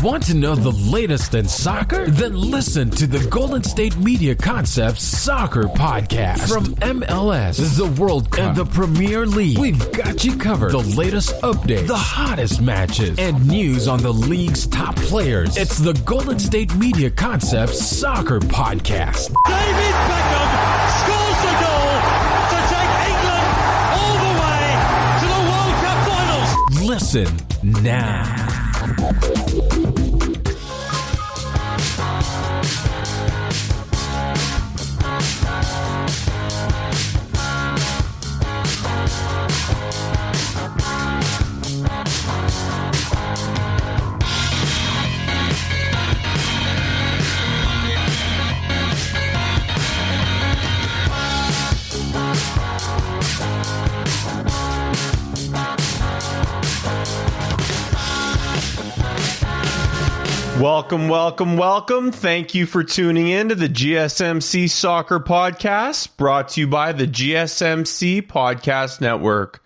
Want to know the latest in soccer? Then listen to the Golden State Media Concepts Soccer Podcast. From MLS, the World Cup, and the Premier League, we've got you covered. The latest updates, the hottest matches, and news on the league's top players. It's the Golden State Media Concepts Soccer Podcast. David Beckham scores the goal to take England all the way to the World Cup finals. Listen now. Welcome. Thank you for tuning in to the GSMC Soccer Podcast, brought to you by the GSMC Podcast Network.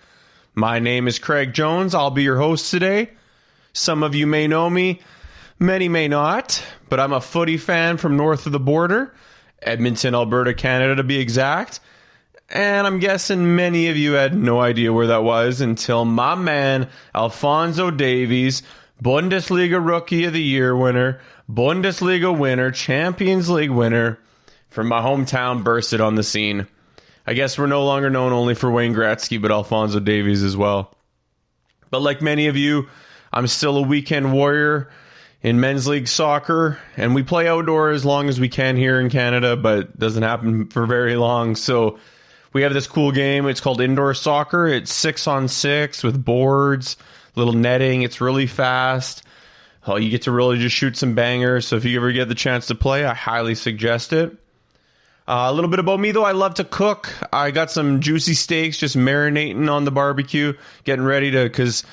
My name is Craig Jones. I'll be your host today. Some of you may know me, many may not, but I'm a footy fan from north of the border, Edmonton, Alberta, Canada to be exact. And I'm guessing many of you had no idea where that was until my man, Alphonso Davies, Bundesliga Rookie of the Year winner, Bundesliga winner, Champions League winner from my hometown bursted on the scene. I guess we're no longer known only for Wayne Gretzky, but Alphonso Davies as well. But like many of you, I'm still a weekend warrior in men's league soccer, and we play outdoor as long as we can here in Canada, but it doesn't happen for very long. So we have this cool game. It's called indoor soccer. It's 6-on-6 with boards, little netting. It's really fast. Oh, you get to really just shoot some bangers. So if you ever get the chance to play, I highly suggest it. A little bit about me, though. I love to cook. I got some juicy steaks just marinating on the barbecue, getting ready to, because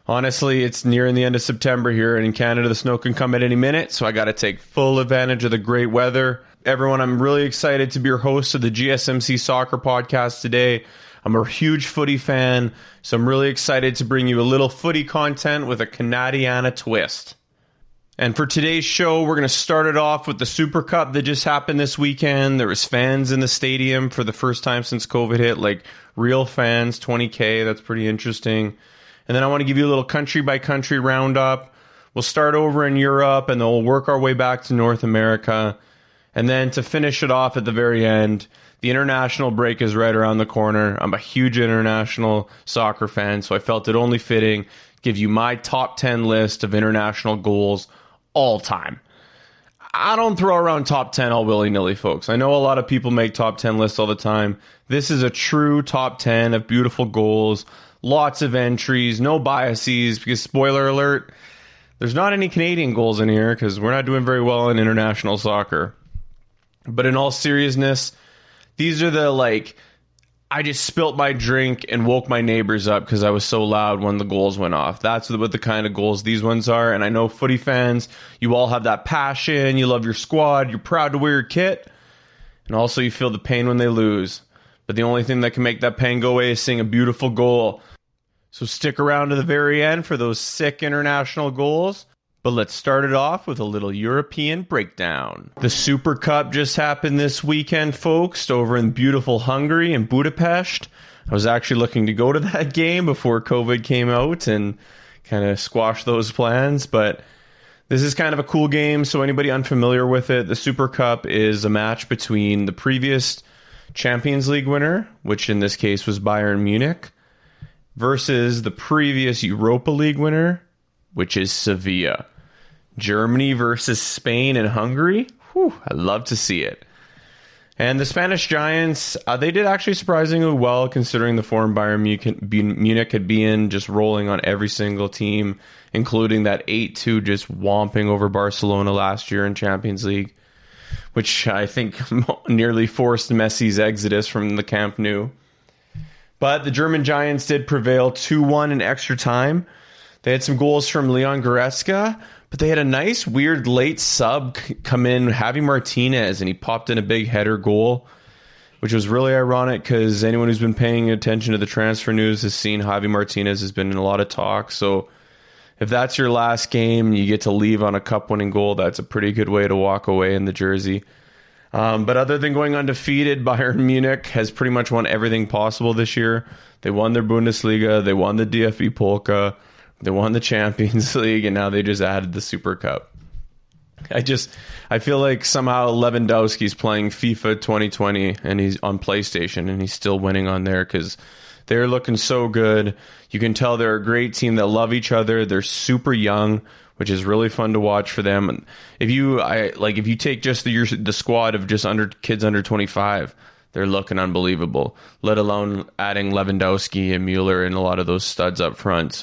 honestly, it's nearing the end of September here, and in Canada, the snow can come at any minute. So I got to take full advantage of the great weather. Everyone, I'm really excited to be your host of the GSMC Soccer Podcast today. I'm a huge footy fan, so I'm really excited to bring you a little footy content with a Canadiana twist. And for today's show, we're going to start it off with the Super Cup that just happened this weekend. There was fans in the stadium for the first time since COVID hit, like real fans, 20K. That's pretty interesting. And then I want to give you a little country-by-country roundup. We'll start over in Europe, and then we'll work our way back to North America. And then to finish it off at the very end, the international break is right around the corner. I'm a huge international soccer fan, so I felt it only fitting to give you my top 10 list of international goals all time. I don't throw around top 10 all willy-nilly, folks. I know a lot of people make top 10 lists all the time. This is a true top 10 of beautiful goals, lots of entries, no biases, because spoiler alert, there's not any Canadian goals in here because we're not doing very well in international soccer. But in all seriousness, these are the, I just spilt my drink and woke my neighbors up because I was so loud when the goals went off. That's what the kind of goals these ones are. And I know footy fans, you all have that passion. You love your squad. You're proud to wear your kit. And also you feel the pain when they lose. But the only thing that can make that pain go away is seeing a beautiful goal. So stick around to the very end for those sick international goals. But let's start it off with a little European breakdown. The Super Cup just happened this weekend, folks, over in beautiful Hungary in Budapest. I was actually looking to go to that game before COVID came out and kind of squashed those plans. But this is kind of a cool game, so anybody unfamiliar with it, the Super Cup is a match between the previous Champions League winner, which in this case was Bayern Munich, versus the previous Europa League winner, which is Sevilla. Germany versus Spain and Hungary. Whew, I love to see it. And the Spanish Giants, they did actually surprisingly well considering the form Bayern Munich had been, just rolling on every single team, including that 8-2 just whomping over Barcelona last year in Champions League, which I think nearly forced Messi's exodus from the Camp Nou. But the German Giants did prevail 2-1 in extra time. They had some goals from Leon Goretzka, but they had a nice, weird late sub come in, Javi Martinez, and he popped in a big header goal, which was really ironic because anyone who's been paying attention to the transfer news has seen Javi Martinez has been in a lot of talk. So if that's your last game, you get to leave on a cup-winning goal. That's a pretty good way to walk away in the jersey. But other than going undefeated, Bayern Munich has pretty much won everything possible this year. They won their Bundesliga, they won the DFB Polka, they won the Champions League, and now they just added the Super Cup. I feel like somehow Lewandowski's playing FIFA 2020 and he's on PlayStation and he's still winning on there because they're looking so good. You can tell they're a great team that love each other. They're super young, which is really fun to watch for them. And if you take just the squad of just kids under 25, they're looking unbelievable. Let alone adding Lewandowski and Mueller and a lot of those studs up front.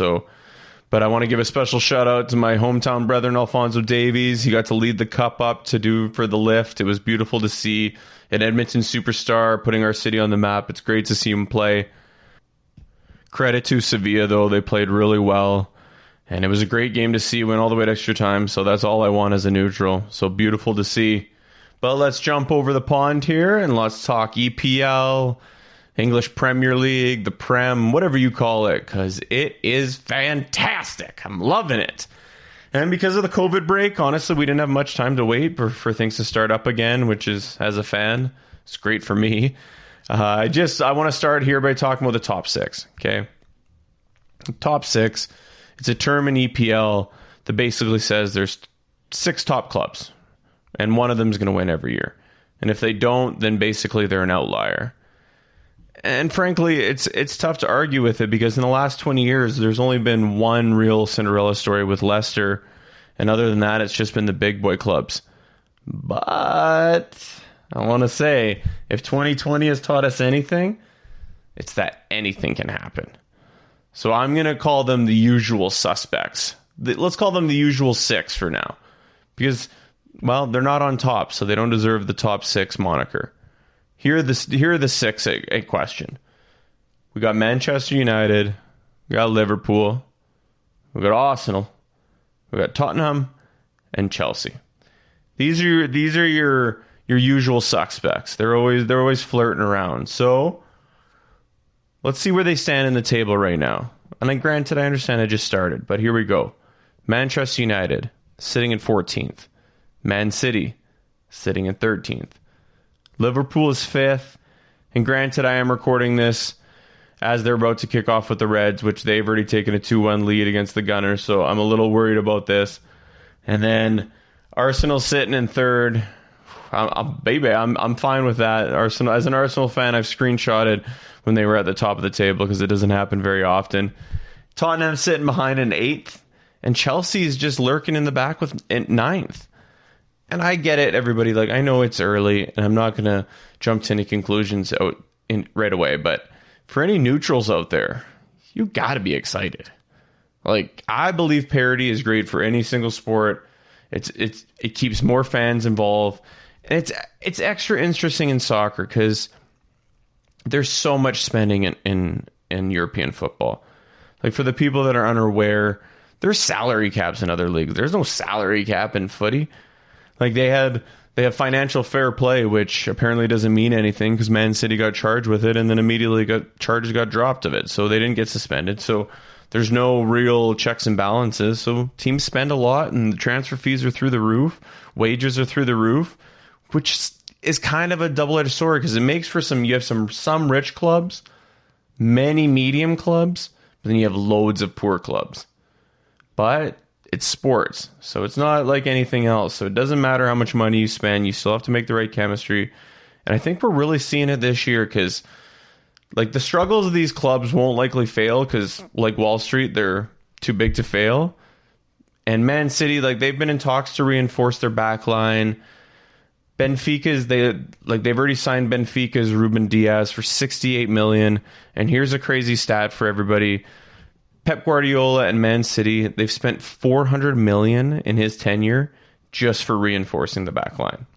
But I want to give a special shout out to my hometown brethren, Alphonso Davies. He got to lead the cup up to do for the lift. It was beautiful to see an Edmonton superstar putting our city on the map. It's great to see him play. Credit to Sevilla, though. They played really well. And it was a great game to see. Went all the way to extra time. So that's all I want as a neutral. So beautiful to see. But let's jump over the pond here and let's talk EPL, English Premier League, the Prem, whatever you call it, because it is fantastic. I'm loving it. And because of the COVID break, honestly, we didn't have much time to wait for things to start up again, which is, as a fan, it's great for me. I want to start here by talking about the top six, okay? Top six, it's a term in EPL that basically says there's 6 top clubs, and one of them is going to win every year. And if they don't, then basically they're an outlier. And frankly, it's tough to argue with it because in the last 20 years, there's only been one real Cinderella story with Leicester. And other than that, it's just been the big boy clubs. But I want to say, if 2020 has taught us anything, it's that anything can happen. So I'm going to call them the usual suspects. Let's call them the usual 6 for now. Because, well, they're not on top, so they don't deserve the top 6 moniker. Here are the 6 at question. We got Manchester United, we got Liverpool, we got Arsenal, we got Tottenham, and Chelsea. These are your usual suspects. They're always flirting around. So let's see where they stand in the table right now. And granted, I understand it just started, but here we go. Manchester United sitting in 14th. Man City sitting in 13th. Liverpool is 5th, and granted, I am recording this as they're about to kick off with the Reds, which they've already taken a 2-1 lead against the Gunners, so I'm a little worried about this. And then Arsenal sitting in 3rd. I'm fine with that. Arsenal, as an Arsenal fan, I've screenshotted when they were at the top of the table because it doesn't happen very often. Tottenham sitting behind in 8th, and Chelsea is just lurking in the back with 9th. And I get it, everybody. Like, I know it's early, and I'm not going to jump to any conclusions right away. But for any neutrals out there, you got to be excited. Like, I believe parity is great for any single sport. It keeps more fans involved, and it's extra interesting in soccer because there's so much spending in European football. Like, for the people that are unaware, there's salary caps in other leagues. There's no salary cap in footy. Like, they have financial fair play, which apparently doesn't mean anything because Man City got charged with it and then immediately charges got dropped of it. So they didn't get suspended. So there's no real checks and balances. So teams spend a lot and the transfer fees are through the roof. Wages are through the roof, which is kind of a double-edged sword because it makes for you have some rich clubs, many medium clubs, but then you have loads of poor clubs. But it's sports, so it's not like anything else. So it doesn't matter how much money you spend. You still have to make the right chemistry. And I think we're really seeing it this year because, like, the struggles of these clubs won't likely fail because, like Wall Street, they're too big to fail. And Man City, like, they've been in talks to reinforce their back line. Benfica's, they've already signed Benfica's Ruben Diaz for $68 million. And here's a crazy stat for everybody. Pep Guardiola and Man City, they've spent $400 million in his tenure just for reinforcing the back line.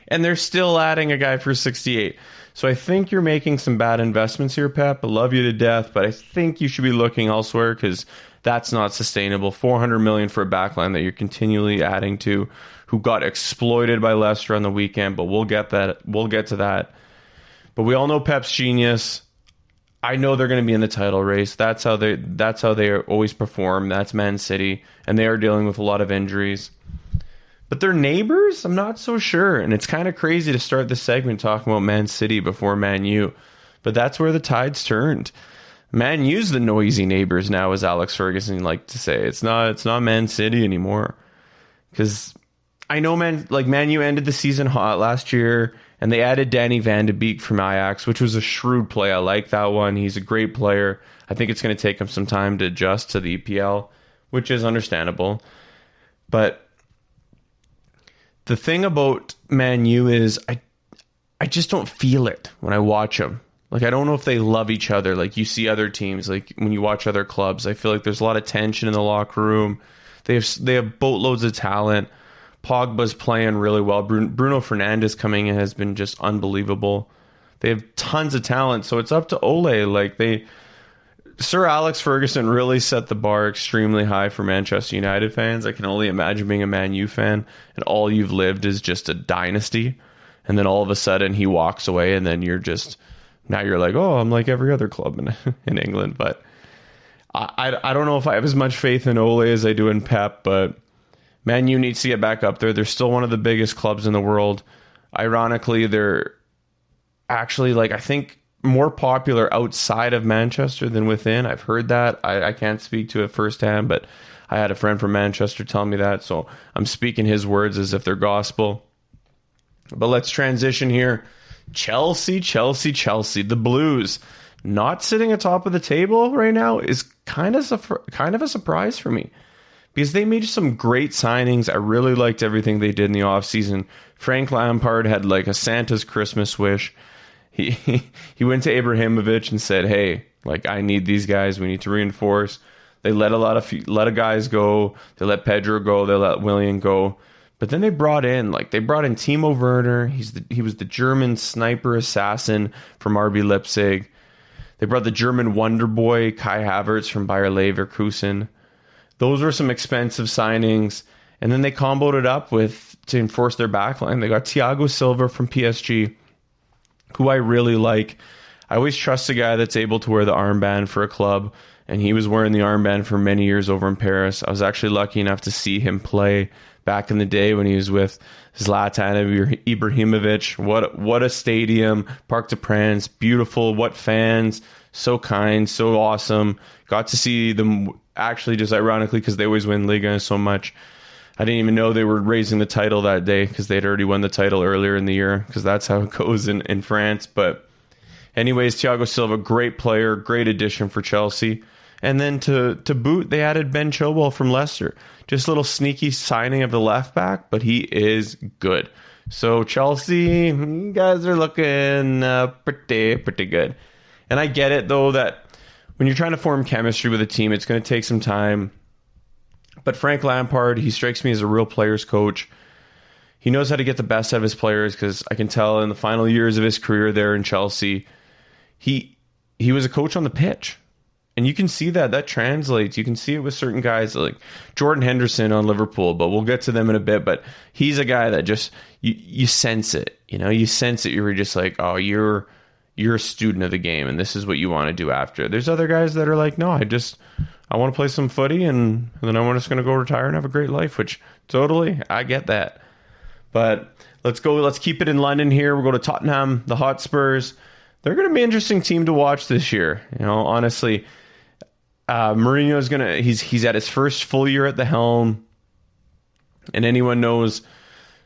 And they're still adding a guy for 68. So I think you're making some bad investments here, Pep. I love you to death, but I think you should be looking elsewhere because that's not sustainable. $400 million for a back line that you're continually adding to, who got exploited by Leicester on the weekend, but we'll get to that. But we all know Pep's genius. I know they're going to be in the title race. That's how they always perform. That's Man City, and they are dealing with a lot of injuries. But they're neighbors? I'm not so sure. And it's kind of crazy to start this segment talking about Man City before Man U. But that's where the tide's turned. Man U's the noisy neighbors now, as Alex Ferguson liked to say. It's not Man City anymore. Because I know Man U ended the season hot last year, and they added Danny Van de Beek from Ajax, which was a shrewd play. I like that one. He's a great player. I think it's going to take him some time to adjust to the EPL, which is understandable. But the thing about Man U is I just don't feel it when I watch them. Like, I don't know if they love each other. Like, you see other teams, like when you watch other clubs, I feel like there's a lot of tension in the locker room. They have boatloads of talent. Pogba's playing really well. Bruno Fernandes coming in has been just unbelievable. They have tons of talent, so it's up to Ole. Sir Alex Ferguson really set the bar extremely high for Manchester United fans. I can only imagine being a Man U fan, and all you've lived is just a dynasty, and then all of a sudden he walks away, and then you're like, oh, I'm like every other club in England. But I don't know if I have as much faith in Ole as I do in Pep, but Man U needs to get back up there. They're still one of the biggest clubs in the world. Ironically, they're actually, I think, more popular outside of Manchester than within. I've heard that. I can't speak to it firsthand, but I had a friend from Manchester tell me that, so I'm speaking his words as if they're gospel. But let's transition here. Chelsea. The Blues not sitting atop of the table right now is kind of a surprise for me, because they made some great signings. I really liked everything they did in the offseason. Frank Lampard had like a Santa's Christmas wish. He went to Ibrahimovic and said, hey, I need these guys. We need to reinforce. They let a lot of guys go. They let Pedro go. They let Willian go. But then they brought in Timo Werner. He was the German sniper assassin from RB Leipzig. They brought the German wonder boy Kai Havertz from Bayer Leverkusen. Those were some expensive signings. And then they comboed it up to enforce their backline. They got Thiago Silva from PSG, who I really like. I always trust a guy that's able to wear the armband for a club, and he was wearing the armband for many years over in Paris. I was actually lucky enough to see him play back in the day when he was with Zlatan Ibrahimovic. What a stadium, Parc des Princes, beautiful. What fans, so kind, so awesome. Got to see them actually, just ironically, because they always win Liga so much. I didn't even know they were raising the title that day, because they'd already won the title earlier in the year, because that's how it goes in France. But anyways, Thiago Silva, great player, great addition for Chelsea. And then to boot, they added Ben Chilwell from Leicester. Just a little sneaky signing of the left back, but he is good. So Chelsea, you guys are looking pretty good. And I get it, though, that when you're trying to form chemistry with a team, it's going to take some time. But Frank Lampard, he strikes me as a real players coach. He knows how to get the best out of his players, because I can tell in the final years of his career there in Chelsea, he was a coach on the pitch. And you can see that translates. You can see it with certain guys like Jordan Henderson on Liverpool, but we'll get to them in a bit. But he's a guy that just, you sense it. You sense it. You're just like, oh, you're a student of the game, and this is what you want to do after. There's other guys that are like, no, I want to play some footy, and then I'm just going to go retire and have a great life, which totally, I get that. But let's keep it in London here. We'll go to Tottenham, the Hotspurs. They're going to be an interesting team to watch this year. Honestly, Mourinho's he's at his first full year at the helm, and anyone knows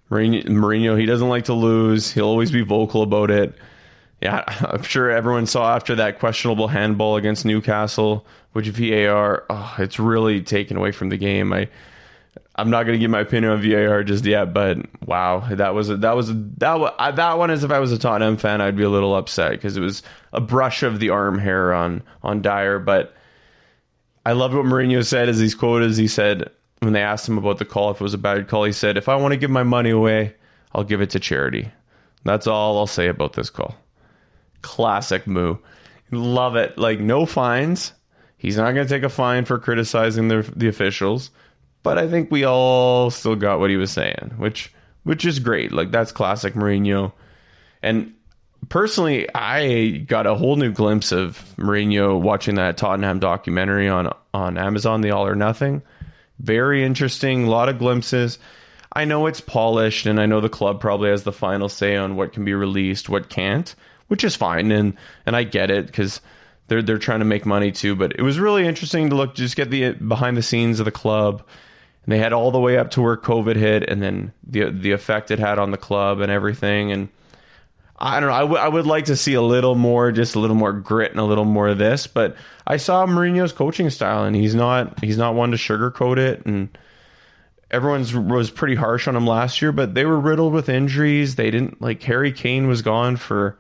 Mourinho, he doesn't like to lose. He'll always be vocal about it. Yeah, I'm sure everyone saw after that questionable handball against Newcastle, which VAR, it's really taken away from the game. I'm not going to give my opinion on VAR just yet, but wow, that one is, if I was a Tottenham fan, I'd be a little upset, because it was a brush of the arm hair on Dyer. But I loved what Mourinho said, as he's quoted. He said, when they asked him about the call, if it was a bad call, he said, if I want to give my money away, I'll give it to charity. That's all I'll say about this call. Classic Moo. Love it. No fines. He's not going to take a fine for criticizing the officials. But I think we all still got what he was saying, which is great. That's classic Mourinho. And personally, I got a whole new glimpse of Mourinho watching that Tottenham documentary on Amazon, The All or Nothing. Very interesting, a lot of glimpses. I know it's polished, and I know the club probably has the final say on what can be released, what can't, which is fine, and I get it because they're trying to make money too. But it was really interesting to just get the behind the scenes of the club. And they had all the way up to where COVID hit, and then the effect it had on the club and everything. And I don't know. I would like to see a little more grit and a little more of this. But I saw Mourinho's coaching style, and he's not one to sugarcoat it. And everyone was pretty harsh on him last year, but they were riddled with injuries. They didn't like Harry Kane was gone for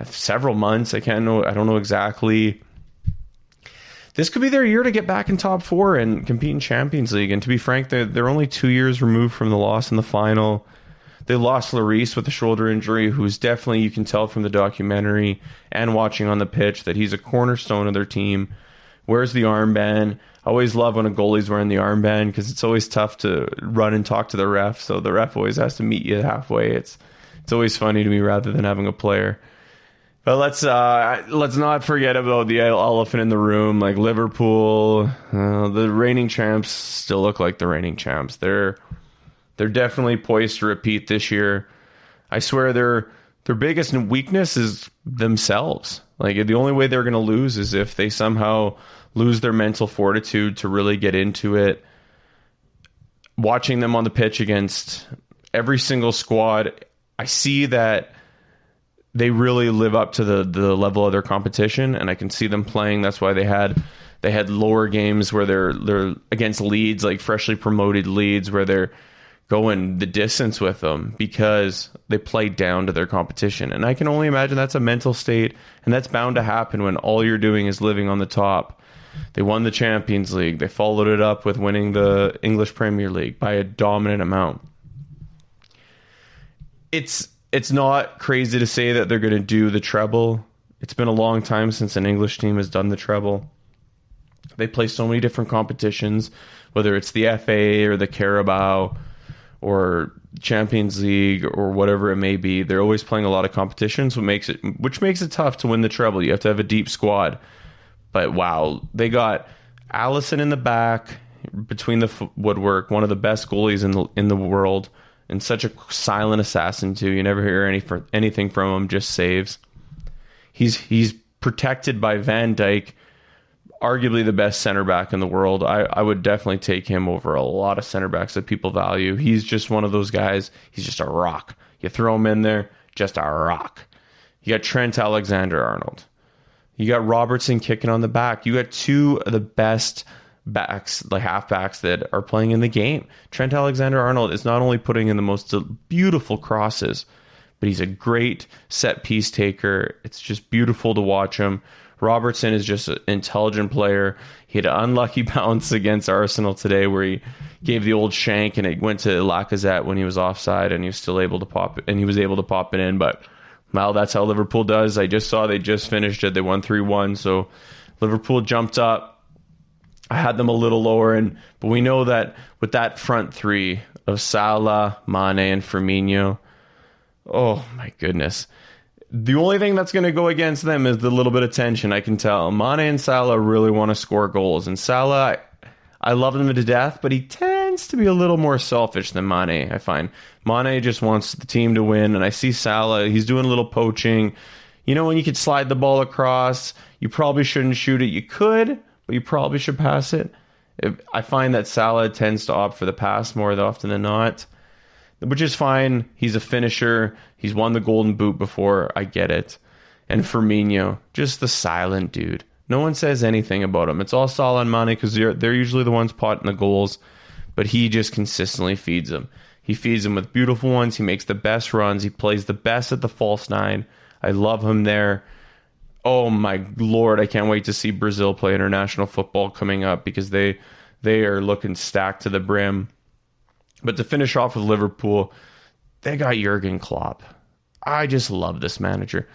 several months. I don't know exactly. This could be their year to get back in top four and compete in Champions League. And to be frank, they're only 2 years removed from the loss in the final. They lost Lloris with a shoulder injury, who's definitely, you can tell from the documentary and watching on the pitch, that he's a cornerstone of their team. Wears the armband. I always love when a goalie's wearing the armband because it's always tough to run and talk to the ref. So the ref always has to meet you halfway. It's always funny to me rather than having a player. But let's not forget about the elephant in the room, like Liverpool. The reigning champs still look like the reigning champs. They're definitely poised to repeat this year. I swear their biggest weakness is themselves. Like the only way they're going to lose is if they somehow lose their mental fortitude to really get into it. Watching them on the pitch against every single squad, I see that they really live up to the level of their competition, and I can see them playing. That's why they had lower games where they're against Leeds, like freshly promoted Leeds, where they're going the distance with them because they play down to their competition. And I can only imagine that's a mental state, and that's bound to happen when all you're doing is living on the top. They won the Champions League. They followed it up with winning the English Premier League by a dominant amount. It's not crazy to say that they're going to do the treble. It's been a long time since an English team has done the treble. They play so many different competitions, whether it's the FA or the Carabao or Champions League or whatever it may be. They're always playing a lot of competitions, which makes it tough to win the treble. You have to have a deep squad. But wow, they got Allison in the back between the woodwork, one of the best goalies in the world. And such a silent assassin too. You never hear anything from him, just saves. He's protected by Van Dijk, arguably the best center back in the world. I would definitely take him over a lot of center backs that people value. He's just one of those guys. He's just a rock. You throw him in there, just a rock. You got Trent Alexander-Arnold. You got Robertson kicking on the back. You got two of the best backs, like halfbacks that are playing in the game. Trent Alexander-Arnold is not only putting in the most beautiful crosses, but he's a great set piece taker. It's just beautiful to watch him. Robertson is just an intelligent player. He had an unlucky bounce against Arsenal today where he gave the old shank and it went to Lacazette when he was offside, and he was still able to pop it, and he was able to pop it in. But well, that's how Liverpool does. I just saw they just finished it. They won 3-1, so Liverpool jumped up. I had them a little lower, but we know that with that front three of Salah, Mane, and Firmino, oh my goodness. The only thing that's going to go against them is the little bit of tension, I can tell. Mane and Salah really want to score goals, and Salah, I love him to death, but he tends to be a little more selfish than Mane, I find. Mane just wants the team to win, and I see Salah, he's doing a little poaching. You know, when you could slide the ball across, you probably shouldn't shoot it. You could, but you probably should pass it. I find that Salah tends to opt for the pass more often than not, which is fine. He's a finisher. He's won the Golden Boot before. I get it. And Firmino, just the silent dude. No one says anything about him. It's all Salah and Mane because they're usually the ones potting the goals, but he just consistently feeds them. He feeds them with beautiful ones. He makes the best runs. He plays the best at the false nine. I love him there. Oh my Lord, I can't wait to see Brazil play international football coming up because they are looking stacked to the brim. But to finish off with Liverpool, they got Jurgen Klopp. I just love this manager.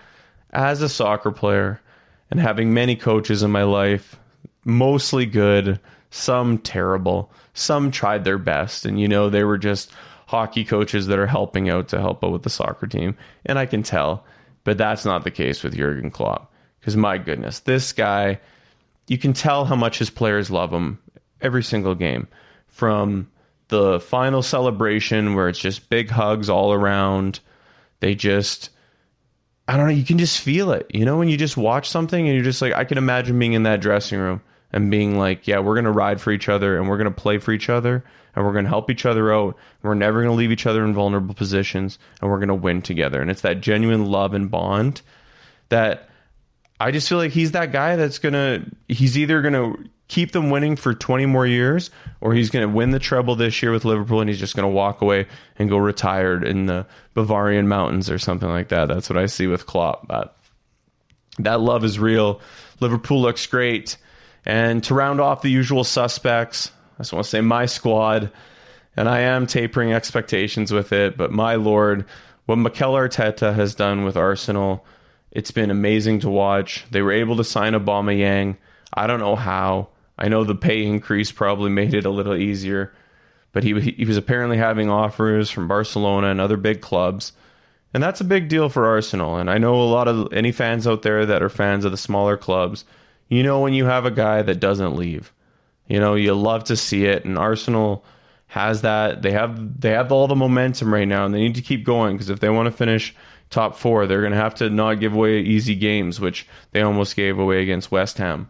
As a soccer player and having many coaches in my life, mostly good, some terrible, some tried their best. And, you know, they were just hockey coaches that are helping out to help out with the soccer team. And I can tell But that's not the case with Jurgen Klopp. Because my goodness, this guy, you can tell how much his players love him every single game. From the final celebration where it's just big hugs all around. They just, I don't know, you can just feel it. You know, when you just watch something and you're just like, I can imagine being in that dressing room and being like, yeah, we're going to ride for each other and we're going to play for each other and we're going to help each other out. And we're never going to leave each other in vulnerable positions and we're going to win together. And it's that genuine love and bond that I just feel like he's that guy that's he's either going to keep them winning for 20 more years, or he's going to win the treble this year with Liverpool and he's just going to walk away and go retired in the Bavarian mountains or something like that. That's what I see with Klopp. But that love is real. Liverpool looks great. And to round off the usual suspects, I just want to say my squad, and I am tapering expectations with it, but my lord, what Mikel Arteta has done with Arsenal, it's been amazing to watch. They were able to sign Aubameyang. I don't know how. I know the pay increase probably made it a little easier, but he was apparently having offers from Barcelona and other big clubs, and that's a big deal for Arsenal. And I know a lot of any fans out there that are fans of the smaller clubs, you know, when you have a guy that doesn't leave, you know, you love to see it. And Arsenal has that. They have all the momentum right now, and they need to keep going, because if they want to finish top 4, they're going to have to not give away easy games, which they almost gave away against West Ham.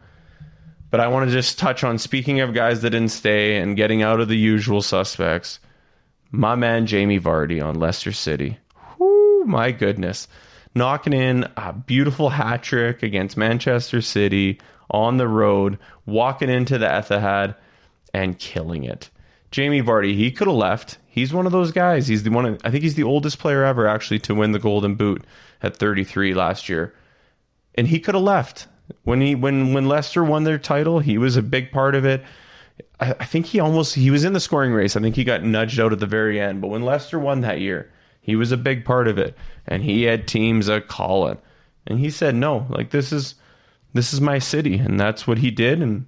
But I want to just touch on, speaking of guys that didn't stay and getting out of the usual suspects, my man Jamie Vardy on Leicester City. Whoo, my goodness. Knocking in a beautiful hat trick against Manchester City on the road, walking into the Etihad and killing it. Jamie Vardy, he could have left. He's one of those guys. He's the one. I think he's the oldest player ever actually to win the Golden Boot at 33 last year, and he could have left. When Leicester won their title, he was a big part of it. I think he was in the scoring race. I think he got nudged out at the very end. But when Leicester won that year, he was a big part of it. And he had teams calling. And he said, no, like this is my city. And that's what he did. And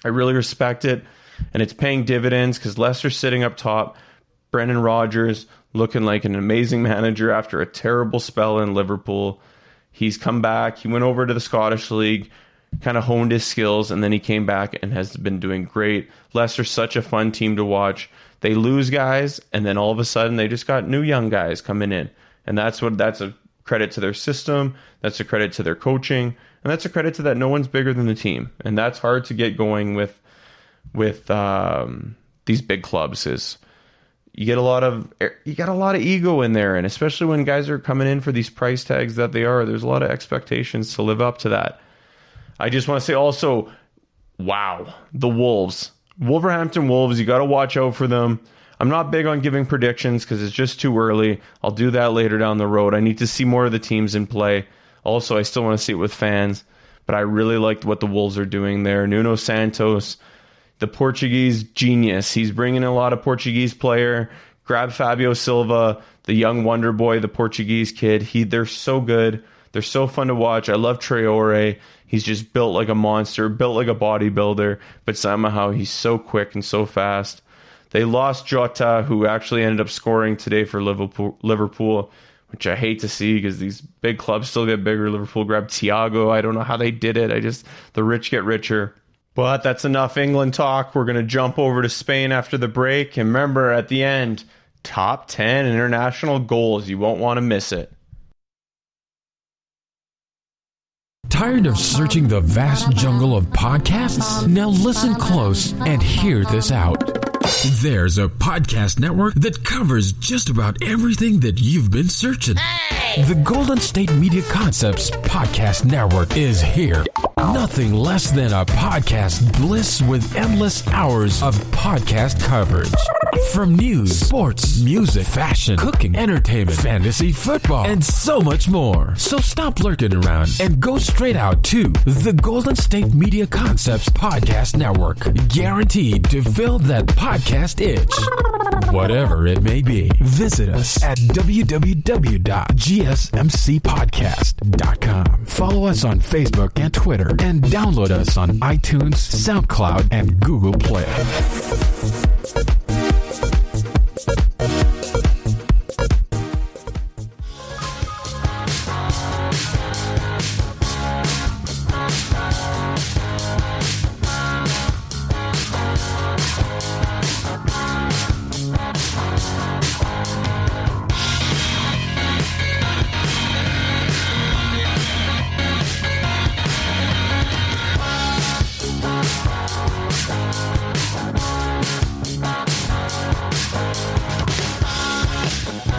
I really respect it. And it's paying dividends because Leicester's sitting up top. Brendan Rodgers looking like an amazing manager after a terrible spell in Liverpool. He's come back. He went over to the Scottish League, kind of honed his skills, and then he came back and has been doing great. Leicester's such a fun team to watch. They lose guys, and then all of a sudden they just got new young guys coming in. And that's a credit to their system. That's a credit to their coaching. And that's a credit to that no one's bigger than the team. And that's hard to get going with these big clubs. Is you got a lot of ego in there, and especially when guys are coming in for these price tags that they are, there's a lot of expectations to live up to that. I just want to say also, wow, the Wolverhampton Wolves, you got to watch out for them. I'm not big on giving predictions because it's just too early. I'll do that later down the road. I need to see more of the teams in play. Also, I still want to see it with fans, but I really liked what the Wolves are doing there. Nuno Santos, the Portuguese genius. He's bringing in a lot of Portuguese player. Grab Fabio Silva, the young wonder boy, the Portuguese kid. They're so good. They're so fun to watch. I love Traore. He's just built like a monster, built like a bodybuilder, but somehow he's so quick and so fast. They lost Jota, who actually ended up scoring today for Liverpool, which I hate to see because these big clubs still get bigger. Liverpool grabbed Thiago. I don't know how they did it. The rich get richer. But that's enough England talk. We're going to jump over to Spain after the break. And remember, at the end, top 10 international goals. You won't want to miss it. Tired of searching the vast jungle of podcasts? Now listen close and hear this out. There's a podcast network that covers just about everything that you've been searching. Hey! The Golden State Media Concepts Podcast Network is here. Nothing less than a podcast bliss with endless hours of podcast coverage. From news, sports, music, fashion, cooking, entertainment, fantasy, football, and so much more. So stop lurking around and go straight out to the Golden State Media Concepts Podcast Network. Guaranteed to fill that podcast itch. Whatever it may be. Visit us at www.gsmcpodcast.com. Follow us on Facebook and Twitter, and download us on iTunes, SoundCloud, and Google Play.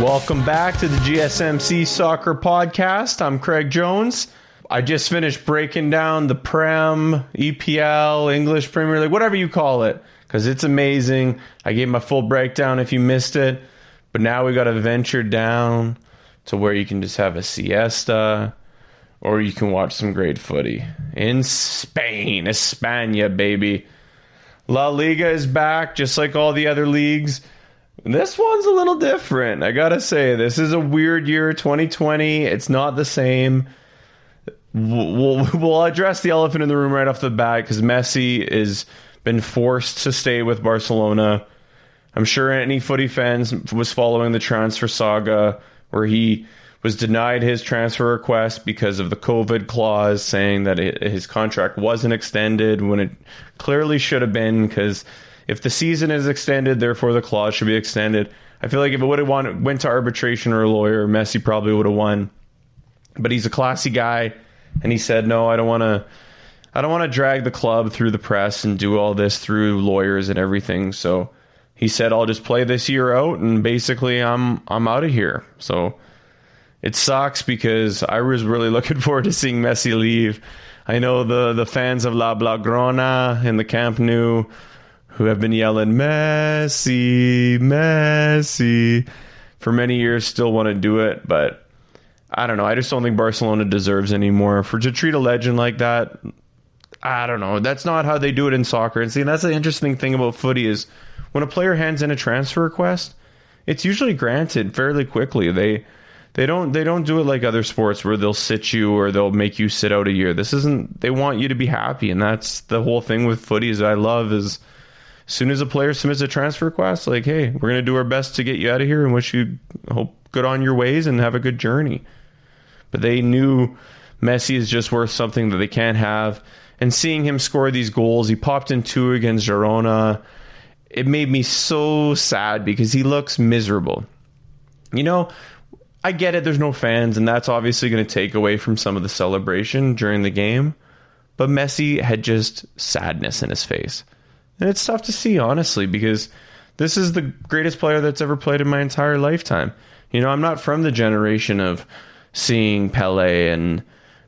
Welcome back to the GSMC Soccer Podcast. I'm Craig Jones. I just finished breaking down the Prem, EPL, English Premier League, whatever you call it, because it's amazing. I gave my full breakdown if you missed it. But now we got to venture down to where you can just have a siesta or you can watch some great footy. In Spain, España, baby. La Liga is back, just like all the other leagues. This one's a little different. I gotta say, this is a weird year, 2020. It's not the same. We'll address the elephant in the room right off the bat because Messi has been forced to stay with Barcelona. I'm sure any footy fans was following the transfer saga where he was denied his transfer request because of the COVID clause, saying that his contract wasn't extended when it clearly should have been, because if the season is extended, therefore the clause should be extended. I feel like if it would have went to arbitration or a lawyer, Messi probably would have won. But he's a classy guy, and he said, "No, I don't want to drag the club through the press and do all this through lawyers and everything." So he said, "I'll just play this year out, and basically I'm out of here." So it sucks because I was really looking forward to seeing Messi leave. I know the fans of La Blaugrana in the Camp Nou who have been yelling, Messi, Messi, for many years still want to do it. But I don't know. I just don't think Barcelona deserves anymore. To treat a legend like that, I don't know. That's not how they do it in soccer. And see, that's the interesting thing about footy is when a player hands in a transfer request, it's usually granted fairly quickly. They don't do it like other sports where they'll sit you or they'll make you sit out a year. They want you to be happy. And that's the whole thing with footy is I love is as soon as a player submits a transfer request, like, hey, we're going to do our best to get you out of here and wish you hope good on your ways and have a good journey. But they knew Messi is just worth something that they can't have. And seeing him score these goals, he popped in 2 against Girona. It made me so sad because he looks miserable. You know, I get it, there's no fans, and that's obviously going to take away from some of the celebration during the game. But Messi had just sadness in his face. And it's tough to see, honestly, because this is the greatest player that's ever played in my entire lifetime. You know, I'm not from the generation of seeing Pele and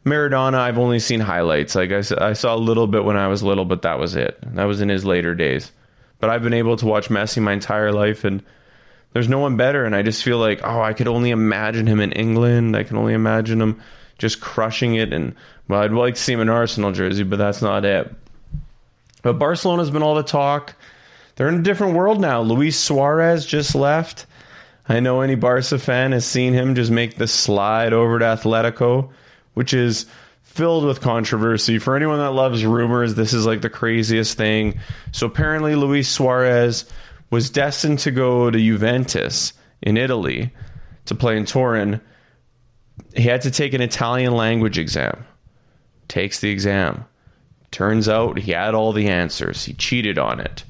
Maradona. I've only seen highlights. Like I saw a little bit when I was little, but that was it. That was in his later days. But I've been able to watch Messi my entire life, and there's no one better. And I just feel like, I could only imagine him in England. I can only imagine him just crushing it. And, well, I'd like to see him in an Arsenal jersey, but that's not it. But Barcelona's been all the talk. They're in a different world now. Luis Suarez just left. I know any Barca fan has seen him just make the slide over to Atletico, which is filled with controversy. For anyone that loves rumors, this is like the craziest thing. So apparently Luis Suarez was destined to go to Juventus in Italy to play in Turin. He had to take an Italian language exam. Takes the exam. Turns out he had all the answers. He cheated on it.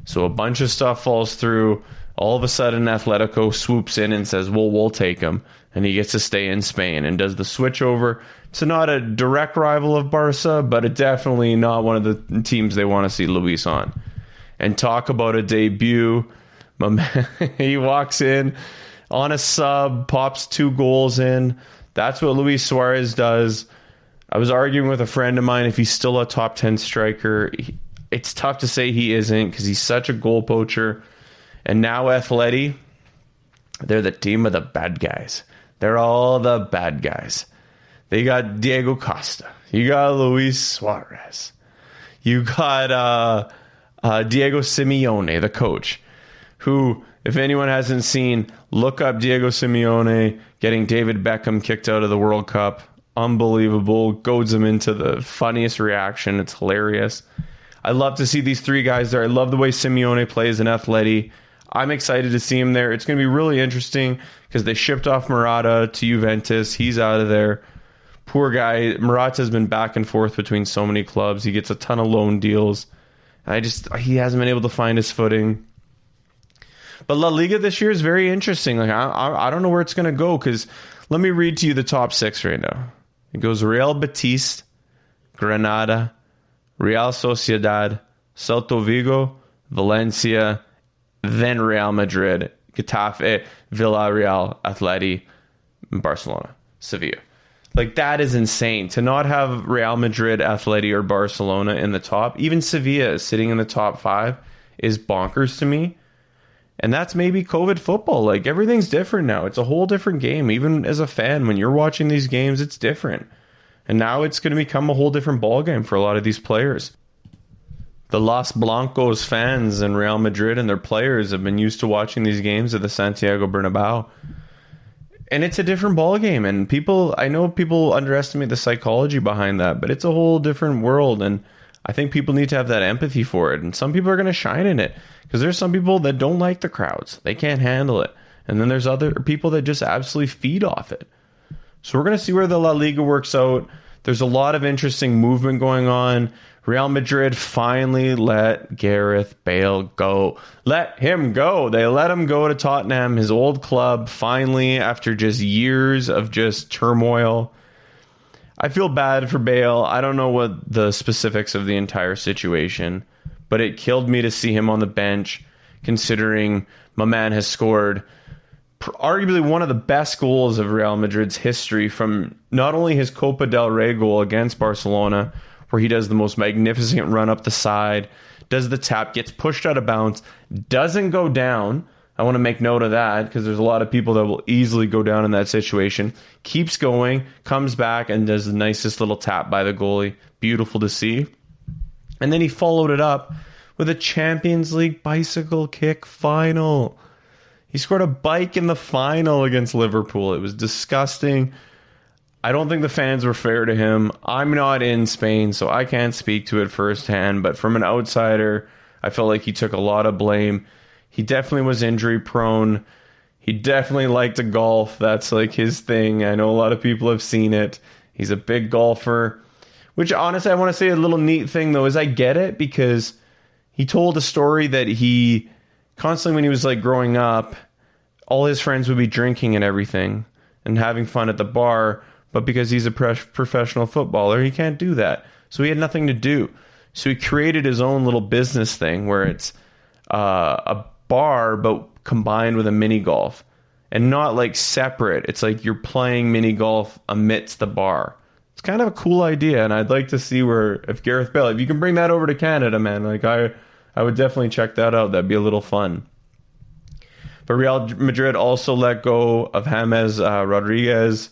So a bunch of stuff falls through. All of a sudden, Atletico swoops in and says, well, we'll take him. And he gets to stay in Spain and does the switch over to not a direct rival of Barca, but definitely not one of the teams they want to see Luis on. And talk about a debut. My man, he walks in on a sub, pops 2 goals in. That's what Luis Suarez does. I was arguing with a friend of mine if he's still a top 10 striker. It's tough to say he isn't because he's such a goal poacher. And now Atleti, they're the team of the bad guys. They're all the bad guys. They got Diego Costa. You got Luis Suarez. You got Diego Simeone, the coach, who, if anyone hasn't seen, look up Diego Simeone getting David Beckham kicked out of the World Cup. Unbelievable. Goads him into the funniest reaction. It's hilarious. I love to see these 3 guys there. I love the way Simeone plays in Atleti. I'm excited to see him there. It's going to be really interesting because they shipped off Morata to Juventus. He's out of there. Poor guy. Morata's been back and forth between so many clubs. He gets a ton of loan deals. He hasn't been able to find his footing. But La Liga this year is very interesting. Like I don't know where it's going to go because let me read to you the top 6 right now. It goes Real Betis, Granada, Real Sociedad, Celta Vigo, Valencia, then Real Madrid. Getafe, Villarreal, Atleti, Barcelona, Sevilla. Like, that is insane. To not have Real Madrid, Atleti, or Barcelona in the top, even Sevilla sitting in the top 5, is bonkers to me. And that's maybe COVID football. Like, everything's different now. It's a whole different game. Even as a fan, when you're watching these games, it's different. And now it's going to become a whole different ballgame for a lot of these players. The Los Blancos fans in Real Madrid and their players have been used to watching these games at the Santiago Bernabeu. And it's a different ballgame. And I know people underestimate the psychology behind that, but it's a whole different world. And I think people need to have that empathy for it. And some people are going to shine in it, because there's some people that don't like the crowds. They can't handle it. And then there's other people that just absolutely feed off it. So we're going to see where the La Liga works out. There's a lot of interesting movement going on. Real Madrid finally let Gareth Bale go. Let him go. They let him go to Tottenham, his old club, finally, after just years of just turmoil. I feel bad for Bale. I don't know what the specifics of the entire situation, but it killed me to see him on the bench, considering my man has scored arguably one of the best goals of Real Madrid's history, from not only his Copa del Rey goal against Barcelona, where he does the most magnificent run up the side, does the tap, gets pushed out of bounds, doesn't go down. I want to make note of that, because there's a lot of people that will easily go down in that situation. Keeps going, comes back, and does the nicest little tap by the goalie. Beautiful to see. And then he followed it up with a Champions League bicycle kick final. He scored a bike in the final against Liverpool. It was disgusting. I don't think the fans were fair to him. I'm not in Spain, so I can't speak to it firsthand. But from an outsider, I felt like he took a lot of blame. He definitely was injury prone. He definitely liked to golf. That's like his thing. I know a lot of people have seen it. He's a big golfer. Which, honestly, I want to say a little neat thing, though, is I get it, because he told a story that he constantly, when he was like growing up, all his friends would be drinking and everything and having fun at the bar, but because he's a professional footballer, he can't do that. So he had nothing to do. So he created his own little business thing where it's a bar, but combined with a mini golf, and not like separate. It's like you're playing mini golf amidst the bar. It's kind of a cool idea, and I'd like to see if Gareth Bale, if you can bring that over to Canada, man, like I would definitely check that out. That'd be a little fun. But Real Madrid also let go of James Rodriguez,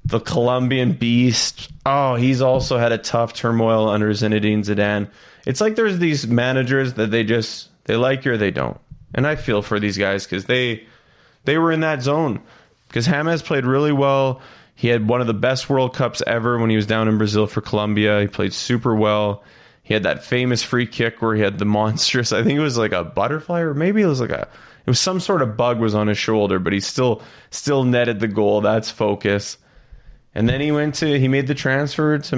the Colombian beast. Oh, he's also had a tough turmoil under Zinedine Zidane. It's like there's these managers that they like you or they don't. And I feel for these guys, because they were in that zone. Because James played really well. He had one of the best World Cups ever when he was down in Brazil for Colombia. He played super well. He had that famous free kick where he had the monstrous, I think it was like a butterfly, or maybe it was some sort of bug was on his shoulder, but he still netted the goal. That's focus. And then he made the transfer to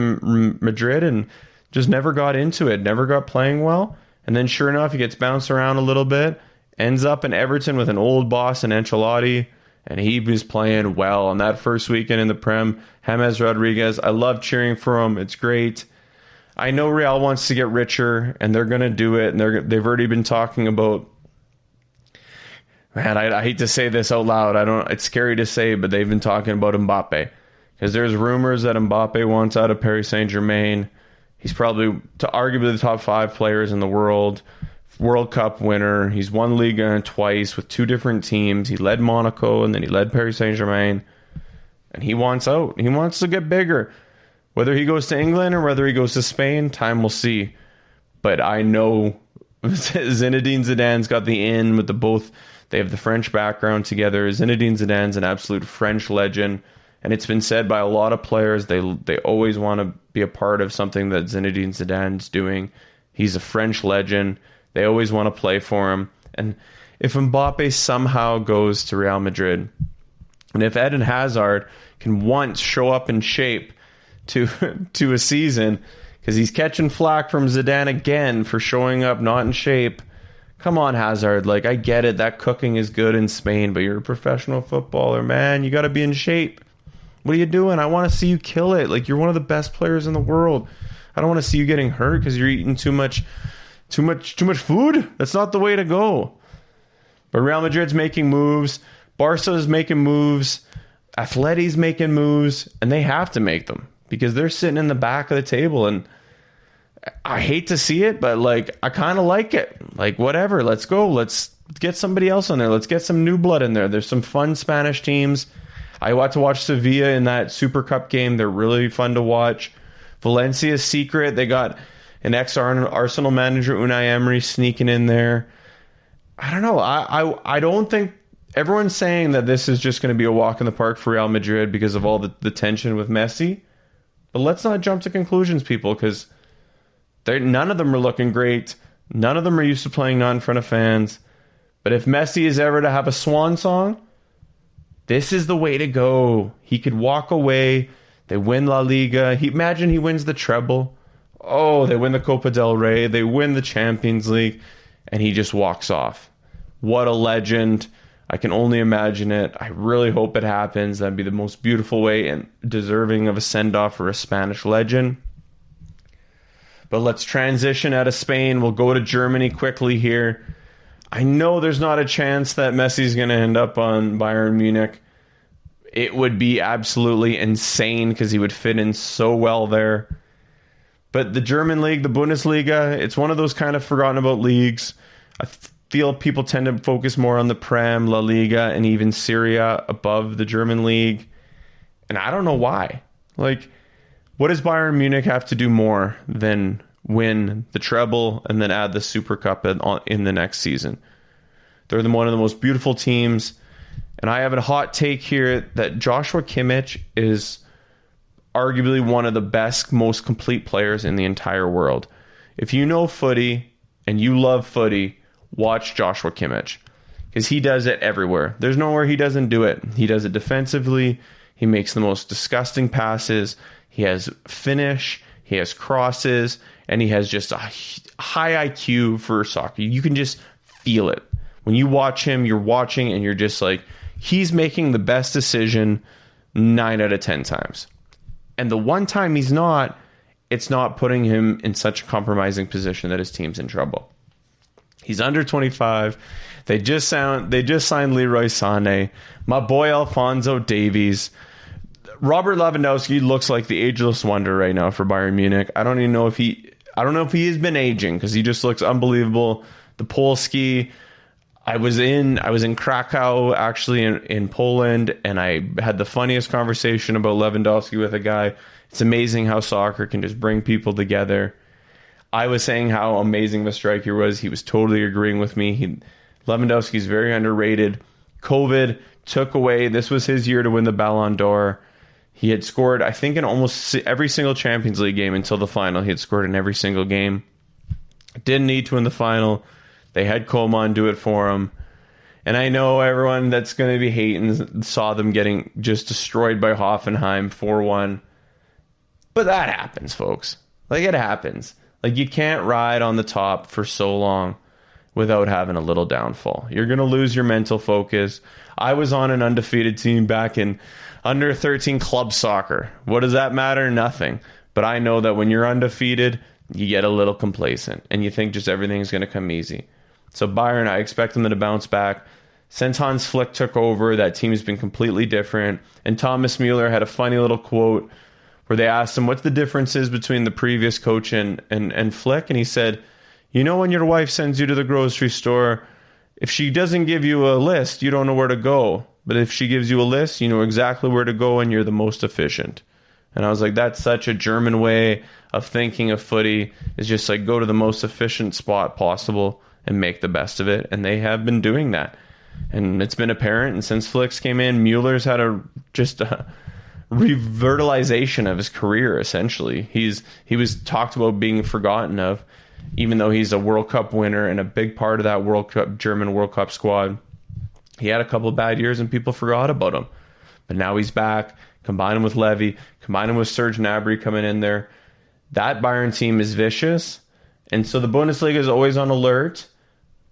Madrid and just never got into it, never got playing well. And then sure enough, he gets bounced around a little bit, ends up in Everton with an old boss in Ancelotti, and he was playing well on that first weekend in the Prem. James Rodriguez, I love cheering for him. It's great. I know Real wants to get richer, and they're going to do it, and they've already been talking about, man, I hate to say this out loud. It's scary to say, but they've been talking about Mbappe. Because there's rumors that Mbappe wants out of Paris Saint-Germain. He's probably arguably the top 5 players in the world. World Cup winner. He's won Liga twice with 2 different teams. He led Monaco, and then he led Paris Saint-Germain. And he wants out. He wants to get bigger. Whether he goes to England or whether he goes to Spain, time will see. But I know Zinedine Zidane's got the in with the both. They have the French background together. Zinedine Zidane's an absolute French legend. And it's been said by a lot of players, they always want to be a part of something that Zinedine Zidane's doing. He's a French legend. They always want to play for him. And if Mbappe somehow goes to Real Madrid, and if Eden Hazard can once show up in shape to a season, because he's catching flack from Zidane again for showing up not in shape. Come on, Hazard. Like, I get it. That cooking is good in Spain, but you're a professional footballer, man. You got to be in shape. What are you doing? I want to see you kill it. Like, you're one of the best players in the world. I don't want to see you getting hurt because you're eating too much food. That's not the way to go. But Real Madrid's making moves. Barca's making moves. Atleti's making moves. And they have to make them because they're sitting in the back of the table. And I hate to see it, but like I kind of like it. Like, whatever. Let's go. Let's get somebody else on there. Let's get some new blood in there. There's some fun Spanish teams. I got to watch Sevilla in that Super Cup game. They're really fun to watch. Valencia's secret. They got an ex-Arsenal manager, Unai Emery, sneaking in there. I don't know. I don't think everyone's saying that this is just going to be a walk in the park for Real Madrid because of all the tension with Messi. But let's not jump to conclusions, people, because none of them are looking great. None of them are used to playing not in front of fans. But if Messi is ever to have a swan song, this is the way to go. He could walk away. They win La Liga. Imagine he wins the treble. Oh, they win the Copa del Rey. They win the Champions League. And he just walks off. What a legend. I can only imagine it. I really hope it happens. That'd be the most beautiful way and deserving of a send-off for a Spanish legend. But let's transition out of Spain. We'll go to Germany quickly here. I know there's not a chance that Messi's going to end up on Bayern Munich. It would be absolutely insane because he would fit in so well there. But the German league, the Bundesliga, it's one of those kind of forgotten about leagues. I feel people tend to focus more on the Prem, La Liga, and even Serie A above the German league. And I don't know why. Like, what does Bayern Munich have to do more than win the treble and then add the Super Cup in the next season? They're one of the most beautiful teams. And I have a hot take here that Joshua Kimmich is arguably one of the best, most complete players in the entire world. If you know footy and you love footy, watch Joshua Kimmich because he does it everywhere. There's nowhere he doesn't do it. He does it defensively. He makes the most disgusting passes. He has finish. He has crosses. And he has just a high IQ for soccer. You can just feel it. When you watch him, you're watching and you're just like, he's making the best decision 9 out of 10 times. And the one time he's not, it's not putting him in such a compromising position that his team's in trouble. He's under 25. They just signed Leroy Sané. My boy Alphonso Davies. Robert Lewandowski looks like the ageless wonder right now for Bayern Munich. I don't know if he has been aging because he just looks unbelievable. The Polski. I was in Krakow, actually, in Poland, and I had the funniest conversation about Lewandowski with a guy. It's amazing how soccer can just bring people together. I was saying how amazing the striker was. He was totally agreeing with me. Lewandowski's very underrated. COVID took away. This was his year to win the Ballon d'Or. He had scored, I think, in almost every single Champions League game until the final. He had scored in every single game. Didn't need to in the final. They had Coman do it for him. And I know everyone that's going to be hating saw them getting just destroyed by Hoffenheim 4-1. But that happens, folks. Like, it happens. Like, you can't ride on the top for so long without having a little downfall. You're going to lose your mental focus. I was on an undefeated team back in under 13 club soccer. What does that matter? Nothing. But I know that when you're undefeated, you get a little complacent and you think just everything's going to come easy. So Bayern, I expect them to bounce back. Since Hans Flick took over, that team has been completely different. And Thomas Müller had a funny little quote where they asked him, what's the differences between the previous coach and Flick? And he said, you know, when your wife sends you to the grocery store, if she doesn't give you a list, you don't know where to go. But if she gives you a list, you know exactly where to go and you're the most efficient. And I was like, that's such a German way of thinking of footy, is just like go to the most efficient spot possible and make the best of it. And they have been doing that. And it's been apparent. And since Flicks came in, Mueller's had a revitalization of his career, essentially. He was talked about being forgotten of, even though he's a World Cup winner and a big part of that German World Cup squad. He had a couple of bad years and people forgot about him. But now he's back. Combine him with Levy, combine him with Serge Gnabry coming in there. That Bayern team is vicious. And so the Bundesliga is always on alert.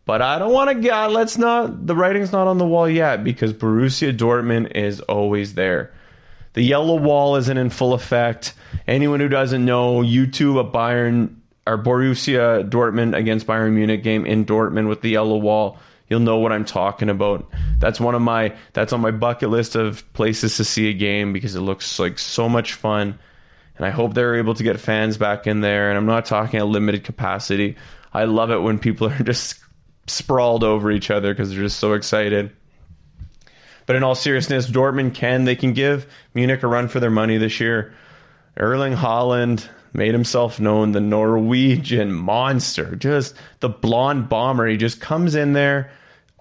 But I don't want to the writing's not on the wall yet, because Borussia Dortmund is always there. The yellow wall isn't in full effect. Anyone who doesn't know, YouTube a Borussia Dortmund against Bayern Munich game in Dortmund with the yellow wall. you'll know what I'm talking about. That's on my bucket list of places to see a game because it looks like so much fun. And I hope they're able to get fans back in there. And I'm not talking a limited capacity. I love it when people are just sprawled over each other because they're just so excited. But in all seriousness, Dortmund they can give Munich a run for their money this year. Erling Haaland made himself known, the Norwegian monster, just the blonde bomber. He just comes in there.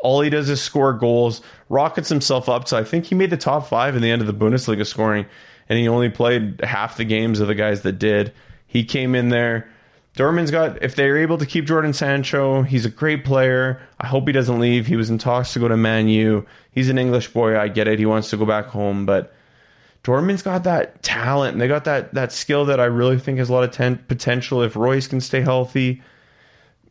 All he does is score goals, rockets himself up. So I think he made the top 5 in the end of the Bundesliga scoring, and he only played half the games of the guys that did. He came in there. Dortmund's got, if they're able to keep Jordan Sancho, he's a great player. I hope he doesn't leave. He was in talks to go to Man U. He's an English boy. I get it. He wants to go back home, but Dortmund's got that talent, and they got that skill that I really think has a lot of potential if Royce can stay healthy.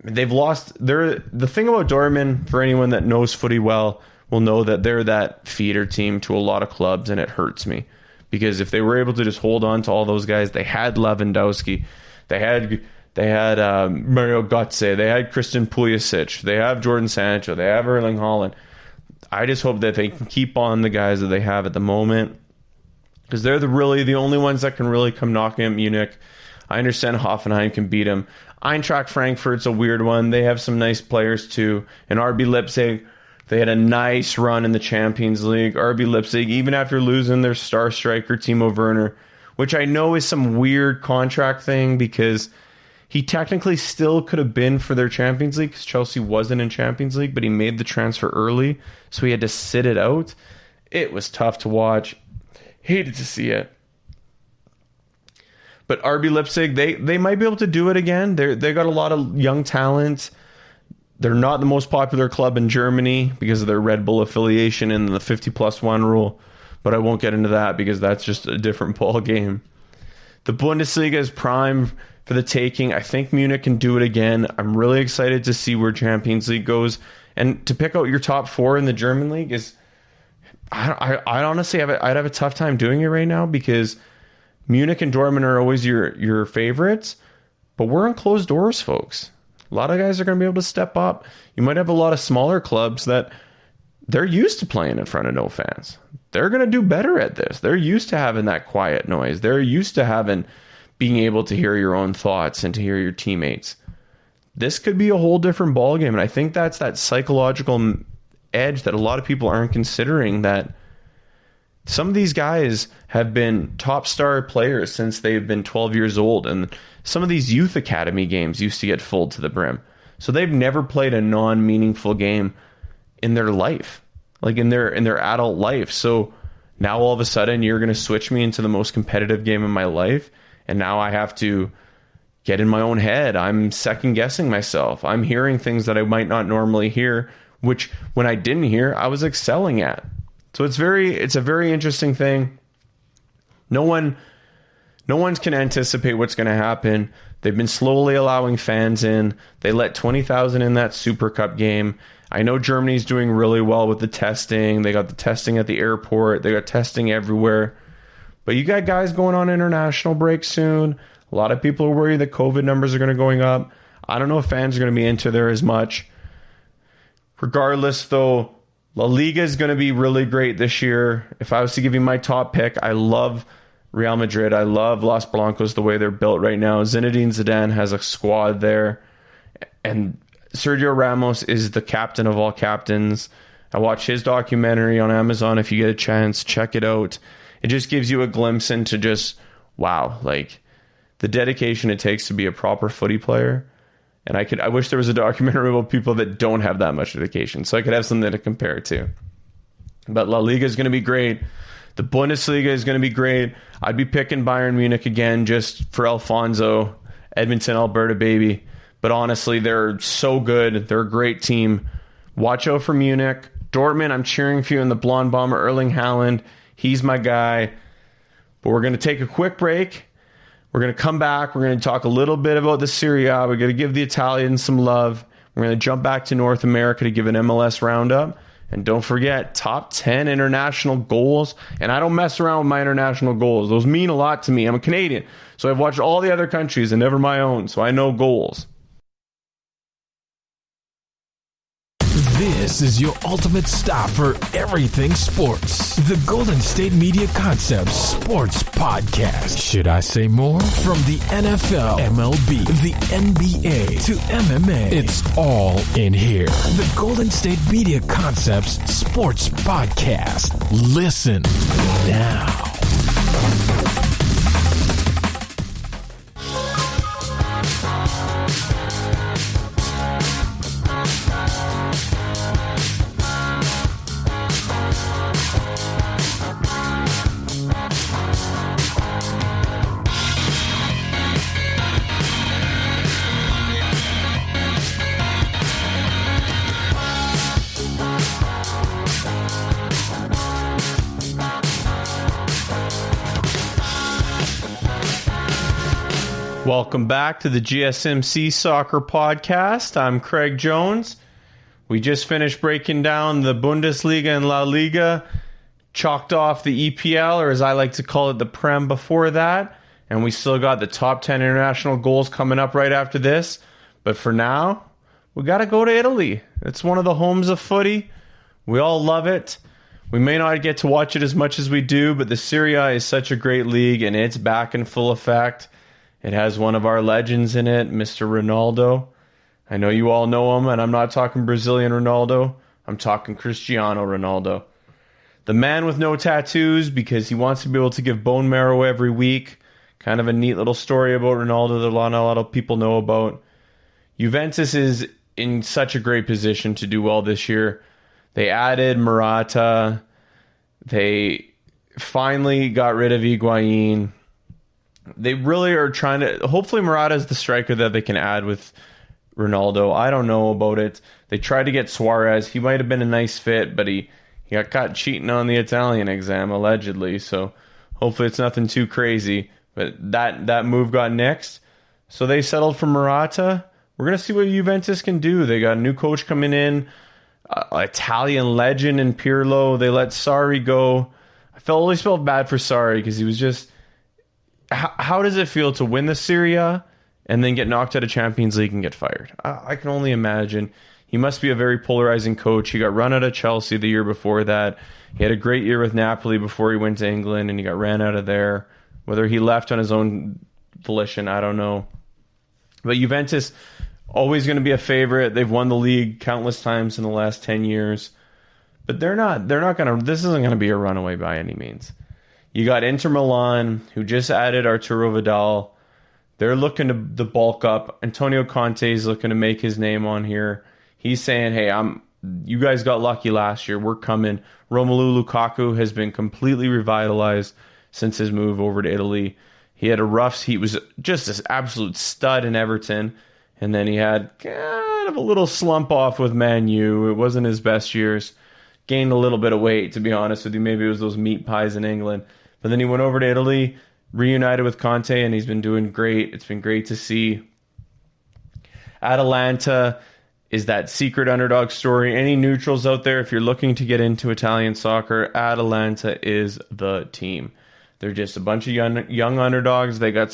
They've lost. The thing about Dortmund, for anyone that knows footy well, will know that they're that feeder team to a lot of clubs, and it hurts me. Because if they were able to just hold on to all those guys, they had Lewandowski, they had Mario Götze, they had Christian Pulisic, they have Jordan Sancho, they have Erling Haaland. I just hope that they can keep on the guys that they have at the moment, because they're really the only ones that can really come knocking at Munich. I understand Hoffenheim can beat them. Eintracht Frankfurt's a weird one. They have some nice players too. And RB Leipzig, they had a nice run in the Champions League. RB Leipzig, even after losing their star striker, Timo Werner, which I know is some weird contract thing because he technically still could have been for their Champions League because Chelsea wasn't in Champions League, but he made the transfer early, so he had to sit it out. It was tough to watch. Hated to see it. But RB Leipzig, they might be able to do it again. They got a lot of young talent. They're not the most popular club in Germany because of their Red Bull affiliation and the 50+1 rule. But I won't get into that because that's just a different ball game. The Bundesliga is prime for the taking. I think Munich can do it again. I'm really excited to see where Champions League goes. And to pick out your top 4 in the German league is... I honestly I'd have a tough time doing it right now because Munich and Dortmund are always your favorites, but we're on closed doors, folks. A lot of guys are going to be able to step up. You might have a lot of smaller clubs that they're used to playing in front of no fans. They're going to do better at this. They're used to having that quiet noise. They're used to being able to hear your own thoughts and to hear your teammates. This could be a whole different ballgame, and I think that's that psychological edge that a lot of people aren't considering, that some of these guys have been top star players since they've been 12 years old, and some of these youth academy games used to get full to the brim. So they've never played a non-meaningful game in their life, like in their adult life. So now all of a sudden you're going to switch me into the most competitive game of my life, and now I have to get in my own head. I'm second guessing myself. I'm hearing things that I might not normally hear, which when I didn't hear, I was excelling at. So it's a very interesting thing. No one can anticipate what's going to happen. They've been slowly allowing fans in. They let 20,000 in that Super Cup game. I know Germany's doing really well with the testing. They got the testing at the airport. They got testing everywhere. But you got guys going on international break soon. A lot of people are worried that COVID numbers are going to going up. I don't know if fans are going to be into there as much. Regardless, though, La Liga is going to be really great this year. If I was to give you my top pick, I love Real Madrid. I love Los Blancos, the way they're built right now. Zinedine Zidane has a squad there. And Sergio Ramos is the captain of all captains. I watched his documentary on Amazon. If you get a chance, check it out. It just gives you a glimpse into just, wow, like the dedication it takes to be a proper footy player. And I wish there was a documentary about people that don't have that much dedication, so I could have something to compare it to. But La Liga is going to be great. The Bundesliga is going to be great. I'd be picking Bayern Munich again just for Alfonso, Edmonton, Alberta, baby. But honestly, they're so good. They're a great team. Watch out for Munich. Dortmund, I'm cheering for you in the blonde bomber, Erling Haaland. He's my guy. But we're going to take a quick break. We're going to come back. We're going to talk a little bit about the Serie A. We're going to give the Italians some love. We're going to jump back to North America to give an MLS roundup. And don't forget, top 10 international goals. And I don't mess around with my international goals. Those mean a lot to me. I'm a Canadian. So I've watched all the other countries and never my own. So I know goals. This is your ultimate stop for everything sports. The Golden State Media Concepts Sports Podcast. Should I say more? From the NFL, MLB, the NBA to MMA, it's all in here. The Golden State Media Concepts Sports Podcast. Listen now. Welcome back to the GSMC Soccer Podcast. I'm Craig Jones. We just finished breaking down the Bundesliga and La Liga, chalked off the EPL, or as I like to call it, the Prem before that, and we still got the top 10 international goals coming up right after this. But for now, we got to go to Italy. It's one of the homes of footy. We all love it. We may not get to watch it as much as we do, but the Serie A is such a great league, and it's back in full effect. It has one of our legends in it, Mr. Ronaldo. I know you all know him, and I'm not talking Brazilian Ronaldo. I'm talking Cristiano Ronaldo. The man with no tattoos because he wants to be able to give bone marrow every week. Kind of a neat little story about Ronaldo that not a lot of people know about. Juventus is in such a great position to do well this year. They added Morata. They finally got rid of Higuain. They really are trying to... Hopefully Morata is the striker that they can add with Ronaldo. I don't know about it. They tried to get Suarez. He might have been a nice fit, but he got caught cheating on the Italian exam, allegedly. So hopefully it's nothing too crazy. But that move got nixed. So they settled for Morata. We're going to see what Juventus can do. They got a new coach coming in. Italian legend in Pirlo. They let Sarri go. I always felt bad for Sarri because he was just... How does it feel to win the Serie A and then get knocked out of Champions League and get fired? I can only imagine. He must be a very polarizing coach. He got run out of Chelsea the year before that. He had a great year with Napoli before he went to England, and he got ran out of there. Whether he left on his own volition, I don't know. But Juventus, always going to be a favorite. They've won the league countless times in the last 10 years. But they're not going to... This isn't going to be a runaway by any means. You got Inter Milan, who just added Arturo Vidal. They're looking to bulk up. Antonio Conte is looking to make his name on here. He's saying, hey, you guys got lucky last year. We're coming. Romelu Lukaku has been completely revitalized since his move over to Italy. He was just this absolute stud in Everton. And then he had kind of a little slump off with Man U. It wasn't his best years. Gained a little bit of weight, to be honest with you. Maybe it was those meat pies in England. But then he went over to Italy, reunited with Conte, and he's been doing great. It's been great to see. Atalanta is that secret underdog story. Any neutrals out there, if you're looking to get into Italian soccer, Atalanta is the team. They're just a bunch of young underdogs. They got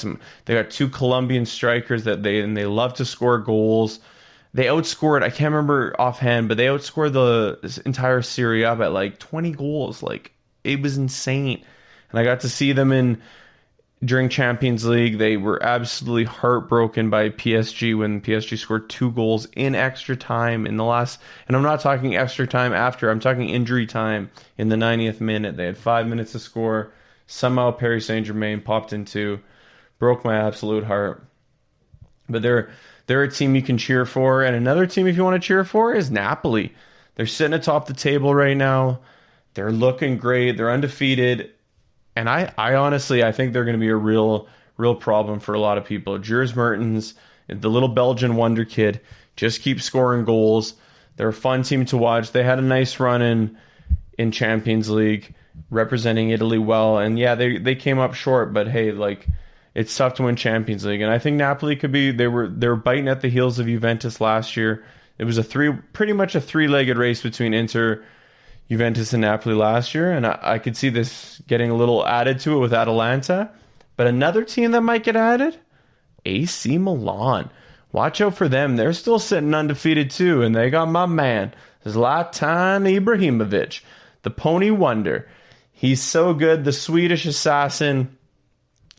two Colombian strikers that they love to score goals. They outscored, I can't remember offhand, but they outscored the entire Serie A by like 20 goals. Like, it was insane. And I got to see them during Champions League. They were absolutely heartbroken by PSG when PSG scored 2 goals in extra time in the last... And I'm not talking extra time after. I'm talking injury time in the 90th minute. They had 5 minutes to score. Somehow Paris Saint-Germain popped in 2. Broke my absolute heart. But they're a team you can cheer for. And another team, if you want to cheer for, is Napoli. They're sitting atop the table right now. They're looking great. They're undefeated. And I honestly, I think they're going to be a real problem for a lot of people. Jules Mertens, the little Belgian wonder kid, just keeps scoring goals. They're a fun team to watch. They had a nice run in Champions League, representing Italy well. And yeah, they came up short, but hey, like, it's tough to win Champions League. And I think Napoli could be... They were biting at the heels of Juventus last year. It was pretty much a 3-legged race between Inter, Juventus, and Napoli last year. And I could see this getting a little added to it with Atalanta. But another team that might get added, AC Milan. Watch out for them. They're still sitting undefeated too. And they got my man, Zlatan Ibrahimovic, the Pony Wonder. He's so good, the Swedish assassin.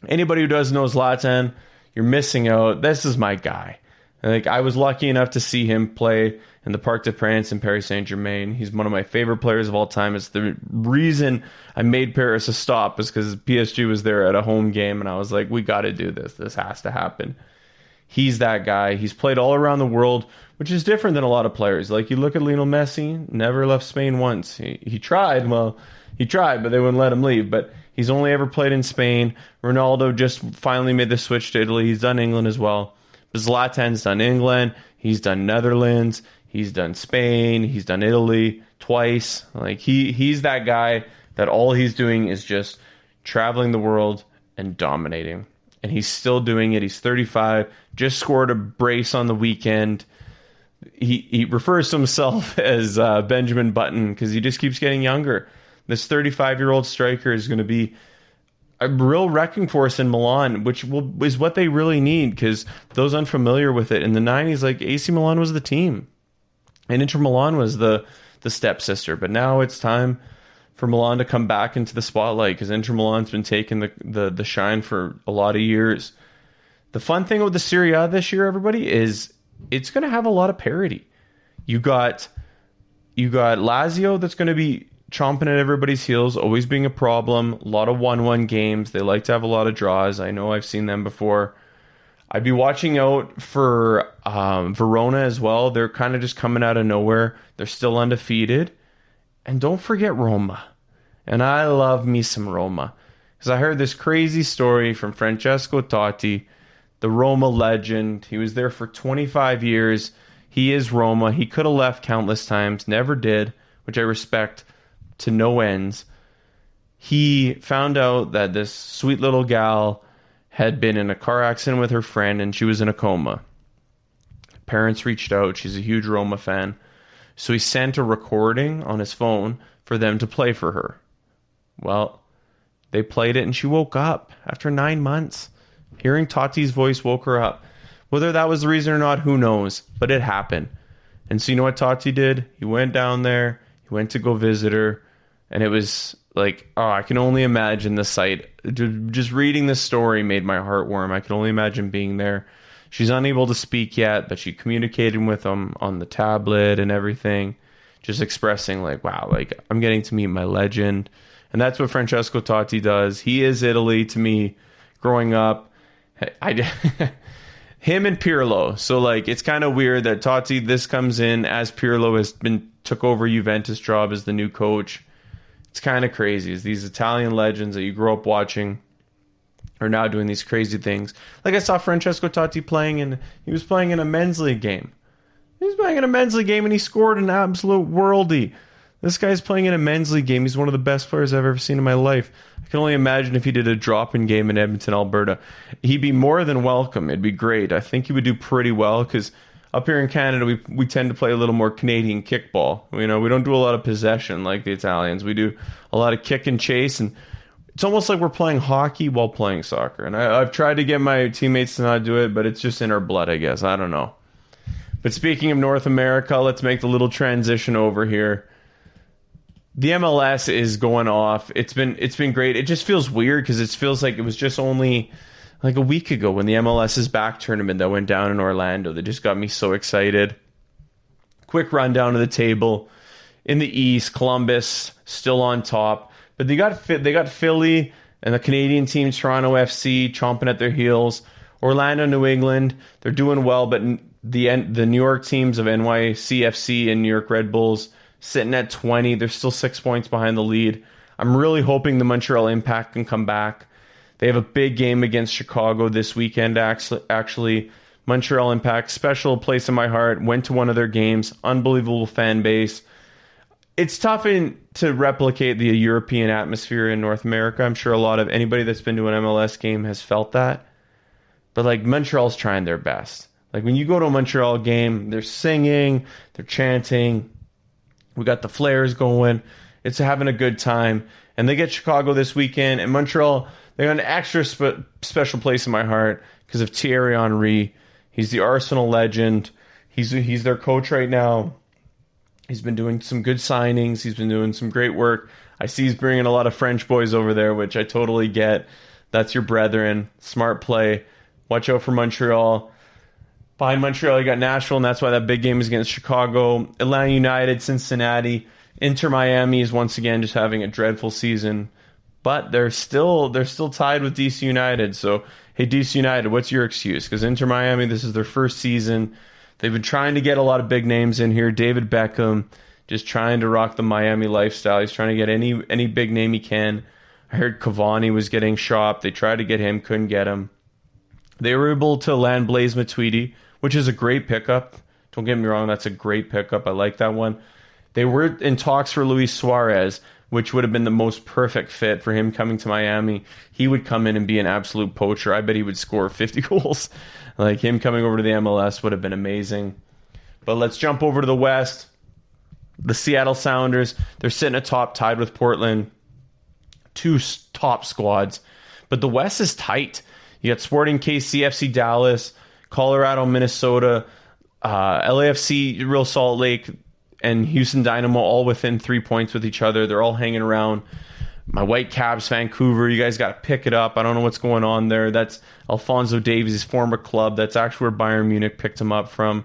Anybody who doesn't know Zlatan, you're missing out. This is my guy. Like, I was lucky enough to see him play in the Parc des Princes in Paris Saint-Germain. He's one of my favorite players of all time. It's the reason I made Paris a stop, is because PSG was there at a home game, and I was like, we got to do this. This has to happen. He's that guy. He's played all around the world, which is different than a lot of players. Like, you look at Lionel Messi, never left Spain once. He tried. Well, he tried, but they wouldn't let him leave. But he's only ever played in Spain. Ronaldo just finally made the switch to Italy. He's done England as well. But Zlatan's done England. He's done Netherlands. He's done Spain. He's done Italy twice. Like, he's that guy that all he's doing is just traveling the world and dominating. And he's still doing it. He's 35. Just scored a brace on the weekend. He refers to himself as Benjamin Button because he just keeps getting younger. This 35-year-old striker is going to be a real wrecking force in Milan, which is what they really need, because those unfamiliar with it, in the 90s, like, AC Milan was the team. And Inter Milan was the stepsister. But now it's time for Milan to come back into the spotlight, because Inter Milan's been taking the shine for a lot of years. The fun thing with the Serie A this year, everybody, is it's going to have a lot of parity. You got Lazio that's going to be chomping at everybody's heels, always being a problem. A lot of 1-1 games. They like to have a lot of draws. I know I've seen them before. I'd be watching out for Verona as well. They're kind of just coming out of nowhere. They're still undefeated. And don't forget Roma. And I love me some Roma, because I heard this crazy story from Francesco Totti, the Roma legend. He was there for 25 years. He is Roma. He could have left countless times, never did, which I respect to no ends. He found out that this sweet little gal had been in a car accident with her friend, and she was in a coma. Parents reached out. She's a huge Roma fan. So he sent a recording on his phone for them to play for her. Well, they played it, and she woke up after 9 months. Hearing Totti's voice woke her up. Whether that was the reason or not, who knows? But it happened. And so you know what Totti did? He went down there. He went to go visit her. And it was like, oh, I can only imagine the sight. Just reading this story made my heart warm. I can only imagine being there. She's unable to speak yet, but she communicated with him on the tablet and everything, just expressing like, wow, like, I'm getting to meet my legend. And that's what Francesco Totti does. He is Italy to me growing up. Him and Pirlo. So, like, it's kind of weird that Totti, this comes in as Pirlo took over Juventus' job as the new coach. It's kind of crazy. It's these Italian legends that you grew up watching are now doing these crazy things. Like, I saw Francesco Totti he was playing in a men's league game. He was playing in a men's league game and he scored an absolute worldie. This guy's playing in a men's league game. He's one of the best players I've ever seen in my life. I can only imagine if he did a drop-in game in Edmonton, Alberta. He'd be more than welcome. It'd be great. I think he would do pretty well, because up here in Canada, we tend to play a little more Canadian kickball. You know, we don't do a lot of possession like the Italians. We do a lot of kick and chase, and it's almost like we're playing hockey while playing soccer. And I've tried to get my teammates to not do it, but it's just in our blood, I guess. I don't know. But speaking of North America, let's make the little transition over here. The MLS is going off. It's been great. It just feels weird because it feels like it was just only like a week ago when the MLS is Back tournament that went down in Orlando. That just got me so excited. Quick rundown of the table. In the East, Columbus still on top, but they got Philly and the Canadian team Toronto FC chomping at their heels. Orlando, New England, they're doing well, but the New York teams of NYCFC and New York Red Bulls sitting at 20. They're still 6 points behind the lead. I'm really hoping the Montreal Impact can come back. They have a big game against Chicago this weekend, actually. Montreal Impact, special place in my heart. Went to one of their games. Unbelievable fan base. It's tough to replicate the European atmosphere in North America. I'm sure anybody that's been to an MLS game has felt that. But, like, Montreal's trying their best. Like, when you go to a Montreal game, they're singing, they're chanting. We got the flares going. It's having a good time. And they get Chicago this weekend. And Montreal, they got an extra special place in my heart because of Thierry Henry. He's the Arsenal legend. He's their coach right now. He's been doing some good signings. He's been doing some great work. I see he's bringing a lot of French boys over there, which I totally get. That's your brethren. Smart play. Watch out for Montreal. Behind Montreal, you got Nashville, and that's why that big game is against Chicago. Atlanta United, Cincinnati. Inter Miami is once again just having a dreadful season. But they're still tied with DC United. So, hey, DC United, what's your excuse? Because Inter Miami, this is their first season. They've been trying to get a lot of big names in here. David Beckham, just trying to rock the Miami lifestyle. He's trying to get any big name he can. I heard Cavani was getting shopped. They tried to get him, couldn't get him. They were able to land Blaise Matuidi, which is a great pickup. Don't get me wrong, that's a great pickup. I like that one. They were in talks for Luis Suarez, which would have been the most perfect fit for him coming to Miami. He would come in and be an absolute poacher. I bet he would score 50 goals. Like, him coming over to the MLS would have been amazing. But let's jump over to the West. The Seattle Sounders, they're sitting atop, tied with Portland. Two top squads. But the West is tight. You got Sporting KC, FC Dallas, Colorado, Minnesota, LAFC, Real Salt Lake, and Houston Dynamo all within 3 points with each other. They're all hanging around. My Whitecaps, Vancouver, you guys got to pick it up. I don't know what's going on there. That's Alphonso Davies' former club. That's actually where Bayern Munich picked him up from.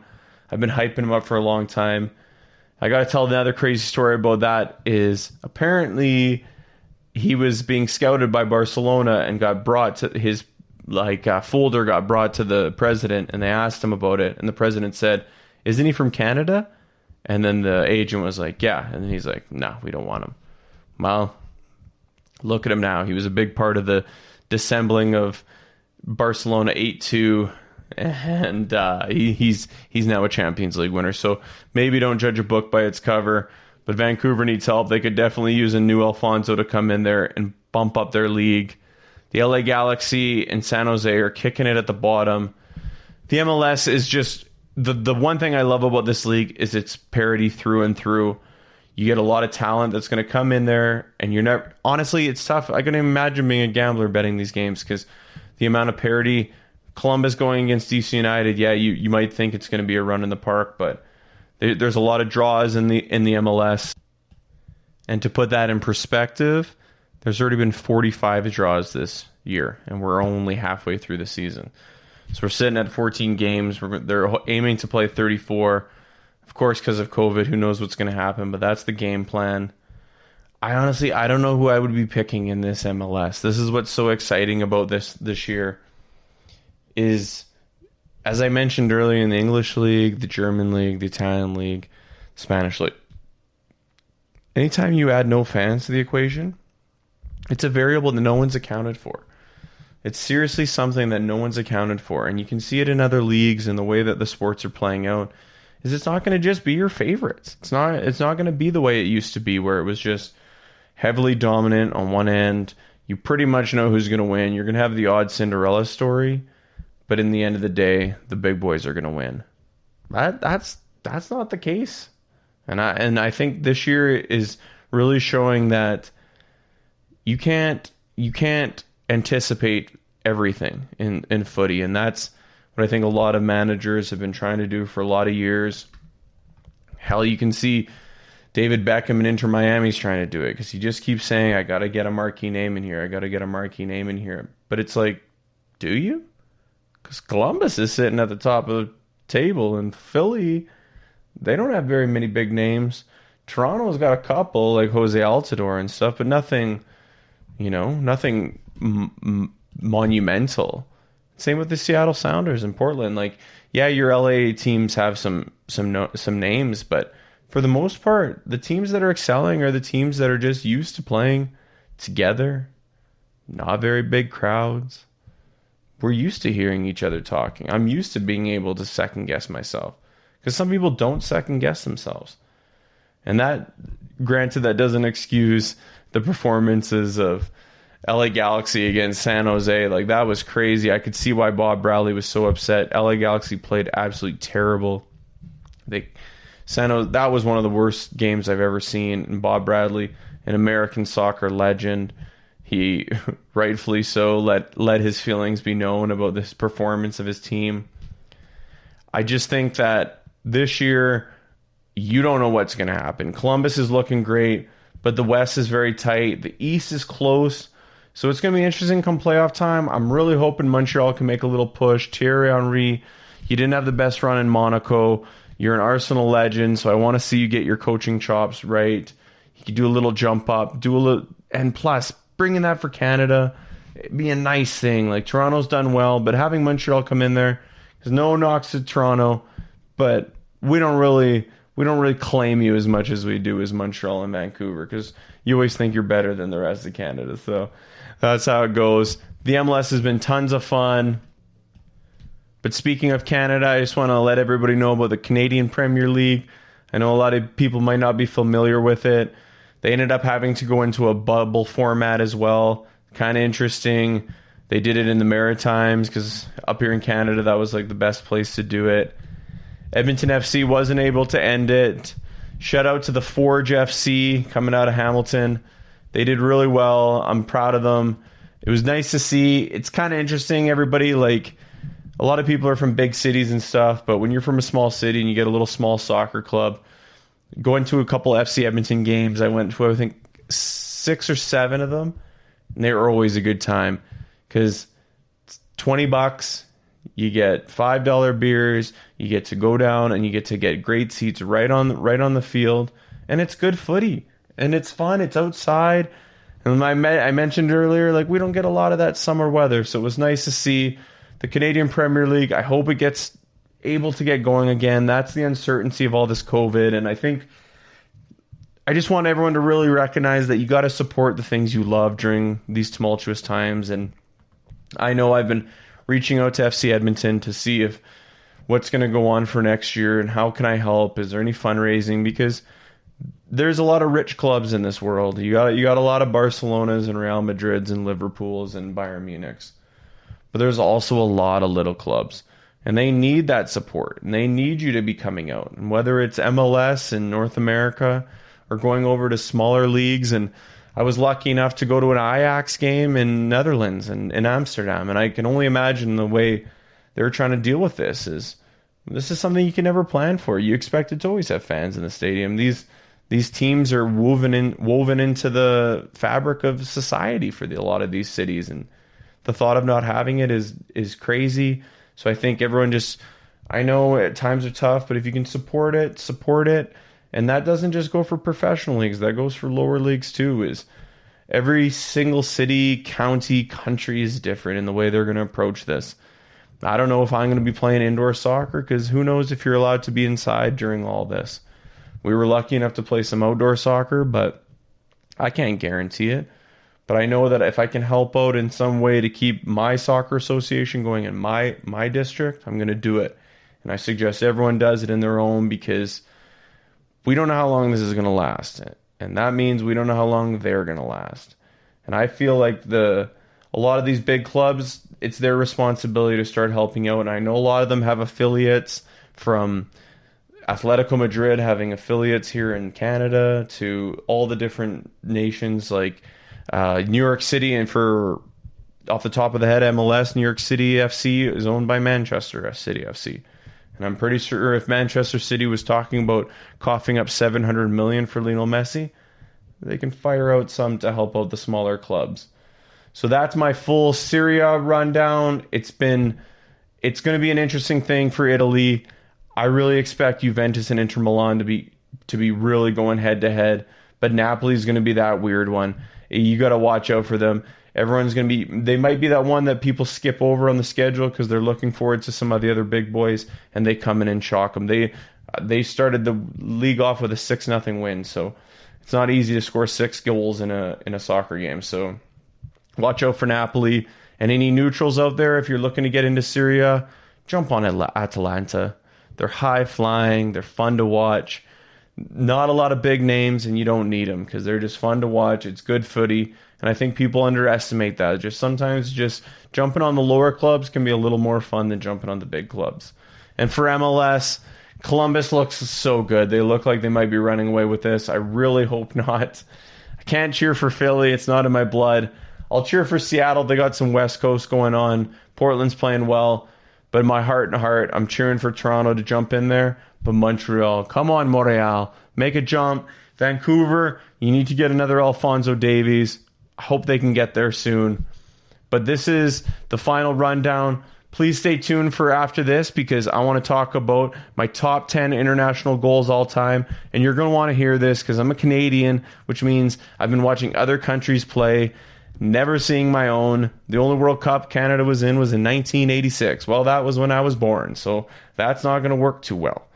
I've been hyping him up for a long time. I got to tell another crazy story about that is apparently he was being scouted by Barcelona and got brought to his folder got brought to the president, and they asked him about it, and the president said, "Isn't he from Canada?" And then the agent was like, "Yeah," and then he's like, "No, we don't want him." Well, look at him now. He was a big part of the dissembling of Barcelona 8-2, and he's now a Champions League winner. So maybe don't judge a book by its cover, but Vancouver needs help. They could definitely use a new Alfonso to come in there and bump up their league. The LA Galaxy and San Jose are kicking it at the bottom. The MLS is just the one thing I love about this league is its parity through and through. You get a lot of talent that's going to come in there, and you're never. Honestly, it's tough. I can imagine being a gambler betting these games because the amount of parity. Columbus going against DC United, yeah, you might think it's going to be a run in the park, but there's a lot of draws in the MLS. And to put that in perspective, there's already been 45 draws this year, and we're only halfway through the season. So we're sitting at 14 games. They're aiming to play 34. Of course, because of COVID, who knows what's going to happen, but that's the game plan. I don't know who I would be picking in this MLS. This is what's so exciting about this year is, as I mentioned earlier, in the English League, the German League, the Italian League, Spanish League. Anytime you add no fans to the equation, it's a variable that no one's accounted for. It's seriously something that no one's accounted for, and you can see it in other leagues and the way that the sports are playing out. Is it's not going to just be your favorites. It's not going to be the way it used to be, where it was just heavily dominant on one end. You pretty much know who's going to win. You're going to have the odd Cinderella story, but in the end of the day, the big boys are going to win. That's not the case, and I think this year is really showing that you can't anticipate everything in footy, and that's what I think a lot of managers have been trying to do for a lot of years. Hell, you can see David Beckham in Inter Miami's trying to do it because he just keeps saying, "I got to get a marquee name in here. I got to get a marquee name in here." But it's like, do you? Because Columbus is sitting at the top of the table, and Philly, they don't have very many big names. Toronto's got a couple, like Jose Altidore and stuff, but nothing monumental. Same with the Seattle Sounders and Portland. Like, yeah, your LA teams have some names, but for the most part, the teams that are excelling are the teams that are just used to playing together, not very big crowds. We're used to hearing each other talking. I'm used to being able to second guess myself because some people don't second guess themselves. And that, granted, that doesn't excuse the performances of LA Galaxy against San Jose. Like, that was crazy. I could see why Bob Bradley was so upset. LA Galaxy played absolutely terrible. That was one of the worst games I've ever seen. And Bob Bradley, an American soccer legend, he rightfully so let his feelings be known about this performance of his team. I just think that this year, you don't know what's going to happen. Columbus is looking great, but the West is very tight. The East is close. So it's going to be interesting come playoff time. I'm really hoping Montreal can make a little push. Thierry Henry, you didn't have the best run in Monaco. You're an Arsenal legend, so I want to see you get your coaching chops right. You can do a little jump up, and plus, bringing that for Canada, it'd be a nice thing. Like, Toronto's done well, but having Montreal come in there, because no knocks to Toronto, but we don't really claim you as much as we do as Montreal and Vancouver, because you always think you're better than the rest of Canada. So that's how it goes. The MLS has been tons of fun. But speaking of Canada, I just want to let everybody know about the Canadian Premier League. I know a lot of people might not be familiar with it. They ended up having to go into a bubble format as well. Kind of interesting. They did it in the Maritimes because up here in Canada, that was like the best place to do it. Edmonton FC wasn't able to end it. Shout out to the Forge FC coming out of Hamilton. They did really well. I'm proud of them. It was nice to see. It's kind of interesting, everybody. Like, a lot of people are from big cities and stuff, but when you're from a small city and you get a little small soccer club, going to a couple FC Edmonton games, I went to, I think, 6 or 7 of them, and they were always a good time because it's $20. You get $5 beers. You get to go down and you get to get great seats right on the field, and it's good footy and it's fun. It's outside, and I mentioned earlier, like, we don't get a lot of that summer weather, so it was nice to see the Canadian Premier League. I hope it gets able to get going again. That's the uncertainty of all this COVID, and I think I just want everyone to really recognize that you got to support the things you love during these tumultuous times. And I know I've been reaching out to FC Edmonton to see if what's going to go on for next year and how can I help. Is there any fundraising? Because there's a lot of rich clubs in this world. You got a lot of Barcelonas and Real Madrids and Liverpools and Bayern Munichs. But there's also a lot of little clubs, and they need that support, and they need you to be coming out. And whether it's MLS in North America or going over to smaller leagues, and I was lucky enough to go to an Ajax game in Netherlands and in Amsterdam, and I can only imagine the way they're trying to deal with this is something you can never plan for. You expect it to always have fans in the stadium. These teams are woven into the fabric of society for a lot of these cities, and the thought of not having it is crazy. So I think everyone I know at times are tough, but if you can support it. And that doesn't just go for professional leagues. That goes for lower leagues too. Is every single city, county, country is different in the way they're going to approach this. I don't know if I'm going to be playing indoor soccer because who knows if you're allowed to be inside during all this. We were lucky enough to play some outdoor soccer, but I can't guarantee it. But I know that if I can help out in some way to keep my soccer association going in my district, I'm going to do it. And I suggest everyone does it in their own, because we don't know how long this is going to last. And that means we don't know how long they're going to last. And I feel like a lot of these big clubs, it's their responsibility to start helping out. And I know a lot of them have affiliates, from Atletico Madrid having affiliates here in Canada to all the different nations, like New York City, and for off the top of the head, MLS, New York City FC is owned by Manchester City FC. And I'm pretty sure if Manchester City was talking about coughing up $700 million for Lionel Messi, they can fire out some to help out the smaller clubs. So that's my full Serie A rundown. It's going to be an interesting thing for Italy. I really expect Juventus and Inter Milan to be really going head to head, but Napoli is going to be that weird one. You got to watch out for them. Everyone's going to they might be that one that people skip over on the schedule because they're looking forward to some of the other big boys, and they come in and shock them. They started the league off with a 6-0 win, so it's not easy to score 6 goals in a soccer game. So watch out for Napoli. And any neutrals out there, if you're looking to get into Syria, jump on Atalanta. They're high flying. They're fun to watch. Not a lot of big names, and you don't need them because they're just fun to watch. It's good footy, and I think people underestimate that. Sometimes jumping on the lower clubs can be a little more fun than jumping on the big clubs. And for MLS, Columbus looks so good. They look like they might be running away with this. I really hope not. I can't cheer for Philly. It's not in my blood. I'll cheer for Seattle. They got some West Coast going on. Portland's playing well. But in my heart and heart, I'm cheering for Toronto to jump in there. But Montreal, come on, Montreal, make a jump. Vancouver, you need to get another Alphonso Davies. I hope they can get there soon. But this is the final rundown. Please stay tuned for after this because I want to talk about my top 10 international goals all time. And you're going to want to hear this because I'm a Canadian, which means I've been watching other countries play, never seeing my own. The only World Cup Canada was in 1986. Well, that was when I was born, so that's not going to work too well.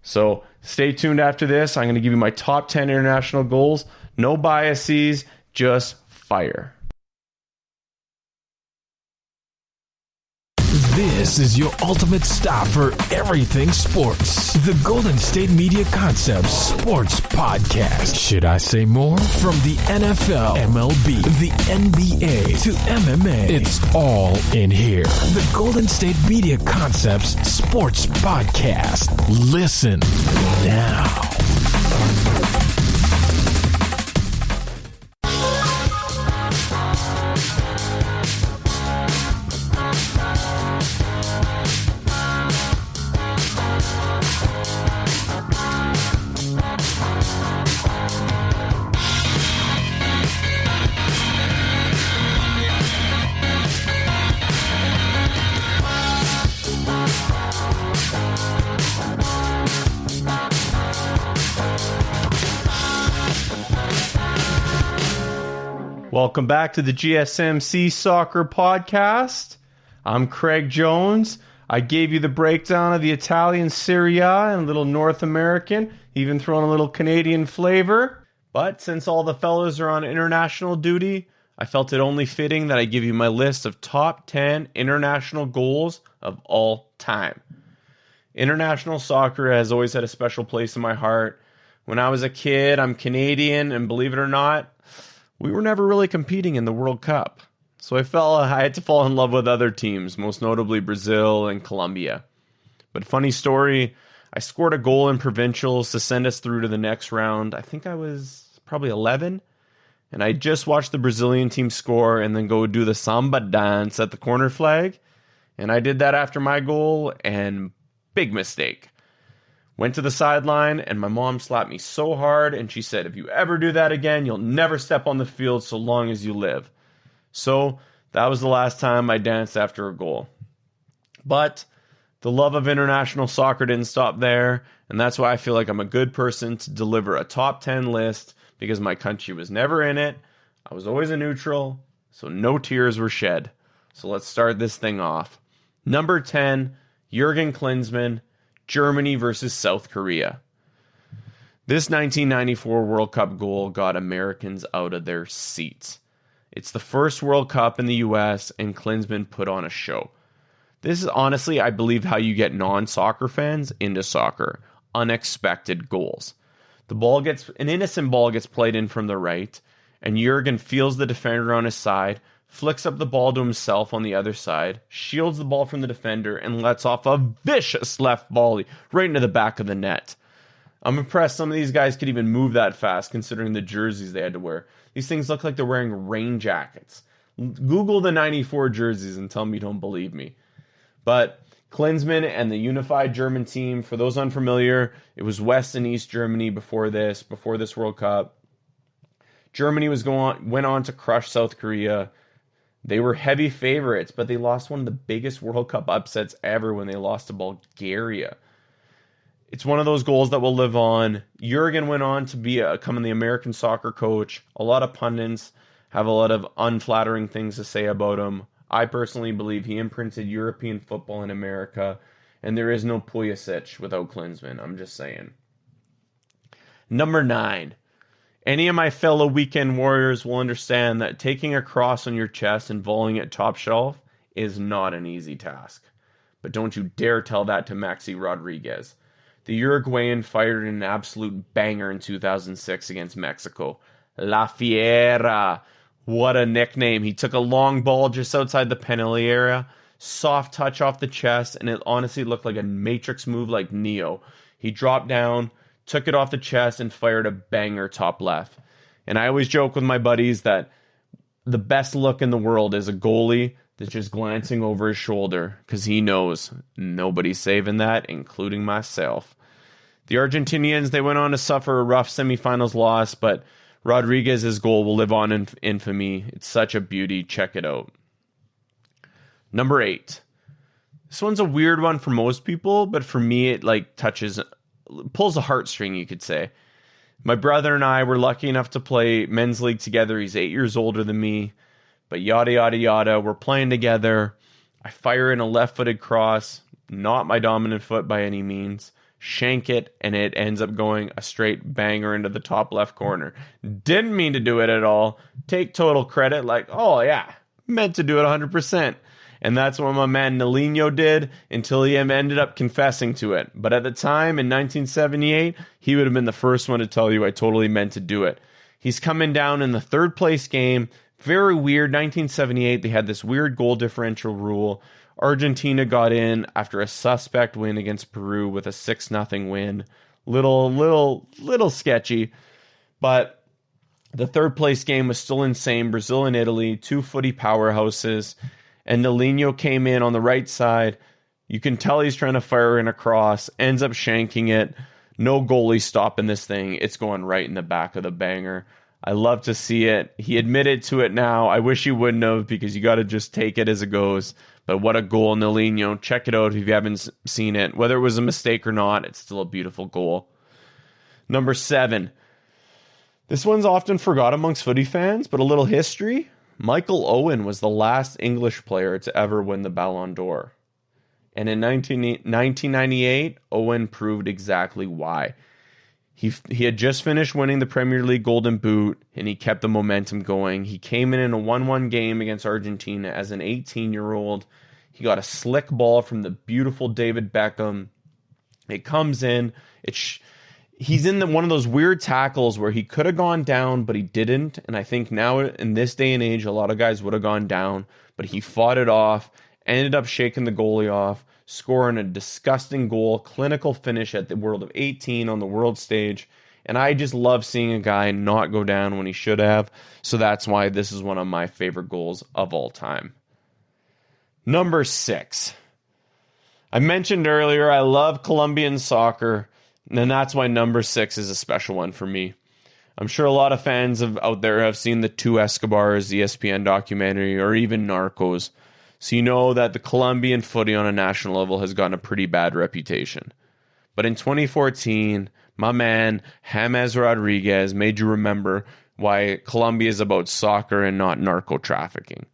So stay tuned after this. I'm going to give you my top 10 international goals. No biases, just fire. This is your ultimate stop for everything sports. The Golden State Media Concepts Sports Podcast. Should I say more? From the NFL, MLB, the NBA to MMA, it's all in here. The Golden State Media Concepts Sports Podcast. Listen now. Welcome back to the GSMC Soccer Podcast. I'm Craig Jones. I gave you the breakdown of the Italian Serie A and a little North American, even throwing a little Canadian flavor. But since all the fellows are on international duty, I felt it only fitting that I give you my list of top 10 international goals of all time. International soccer has always had a special place in my heart. When I was a kid, I'm Canadian, and believe it or not, we were never really competing in the World Cup. So I had to fall in love with other teams, most notably Brazil and Colombia. But funny story, I scored a goal in provincials to send us through to the next round. I think I was probably 11. And I just watched the Brazilian team score and then go do the samba dance at the corner flag. And I did that after my goal, and big mistake. Went to the sideline, and my mom slapped me so hard, and she said, if you ever do that again, you'll never step on the field so long as you live. So that was the last time I danced after a goal. But the love of international soccer didn't stop there, and that's why I feel like I'm a good person to deliver a top 10 list, because my country was never in it. I was always a neutral, so no tears were shed. So let's start this thing off. Number 10, Jurgen Klinsmann, Germany versus South Korea. This 1994 World Cup goal got Americans out of their seats. It's the first World Cup in the U.S., and Klinsmann put on a show. This is honestly, I believe, how you get non-soccer fans into soccer. Unexpected goals. An innocent ball gets played in from the right, and Jurgen feels the defender on his side, flicks up the ball to himself on the other side, shields the ball from the defender, and lets off a vicious left volley right into the back of the net. I'm impressed some of these guys could even move that fast considering the jerseys they had to wear. These things look like they're wearing rain jackets. Google the 94 jerseys and tell me you don't believe me. But Klinsmann and the unified German team, for those unfamiliar, it was West and East Germany before this World Cup. Germany went on to crush South Korea. They were heavy favorites, but they lost one of the biggest World Cup upsets ever when they lost to Bulgaria. It's one of those goals that will live on. Jurgen went on to become the American soccer coach. A lot of pundits have a lot of unflattering things to say about him. I personally believe he imprinted European football in America, and there is no Pulisic without Klinsmann. I'm just saying. Number 9. Any of my fellow weekend warriors will understand that taking a cross on your chest and volleying it top shelf is not an easy task. But don't you dare tell that to Maxi Rodriguez. The Uruguayan fired an absolute banger in 2006 against Mexico. La Fiera. What a nickname. He took a long ball just outside the penalty area, soft touch off the chest, and it honestly looked like a Matrix move like Neo. He dropped down, took it off the chest, and fired a banger top left. And I always joke with my buddies that the best look in the world is a goalie that's just glancing over his shoulder because he knows nobody's saving that, including myself. The Argentinians, they went on to suffer a rough semifinals loss, but Rodriguez's goal will live on in infamy. It's such a beauty. Check it out. Number 8. This one's a weird one for most people, but for me, it pulls a heartstring, you could say. My brother and I were lucky enough to play men's league together. He's 8 years older than me, but yada, yada, yada. We're playing together. I fire in a left-footed cross, not my dominant foot by any means. Shank it, and it ends up going a straight banger into the top left corner. Didn't mean to do it at all. Take total credit, oh yeah, meant to do it 100%. And that's what my man Nolino did until he ended up confessing to it. But at the time, in 1978, he would have been the first one to tell you I totally meant to do it. He's coming down in the third place game. Very weird. 1978, they had this weird goal differential rule. Argentina got in after a suspect win against Peru with a 6-0 win. Little sketchy. But the third place game was still insane. Brazil and Italy, 2 footy powerhouses. And Nolino came in on the right side. You can tell he's trying to fire in a cross. Ends up shanking it. No goalie stopping this thing. It's going right in the back of the banger. I love to see it. He admitted to it now. I wish he wouldn't have, because you got to just take it as it goes. But what a goal, Nolino. Check it out if you haven't seen it. Whether it was a mistake or not, it's still a beautiful goal. Number 7. This one's often forgot amongst footy fans, but a little history. Michael Owen was the last English player to ever win the Ballon d'Or. And in 1998, Owen proved exactly why. He had just finished winning the Premier League Golden Boot, and he kept the momentum going. He came in a 1-1 game against Argentina as an 18-year-old. He got a slick ball from the beautiful David Beckham. It comes in. He's in one of those weird tackles where he could have gone down, but he didn't. And I think now in this day and age, a lot of guys would have gone down, but he fought it off, ended up shaking the goalie off, scoring a disgusting goal, clinical finish at the World of 18 on the world stage. And I just love seeing a guy not go down when he should have. So that's why this is one of my favorite goals of all time. Number 6. I mentioned earlier, I love Colombian soccer. And that's why number 6 is a special one for me. I'm sure a lot of fans out there have seen the Two Escobars, ESPN documentary, or even Narcos. So you know that the Colombian footy on a national level has gotten a pretty bad reputation. But in 2014, my man James Rodriguez made you remember why Colombia is about soccer and not narco trafficking.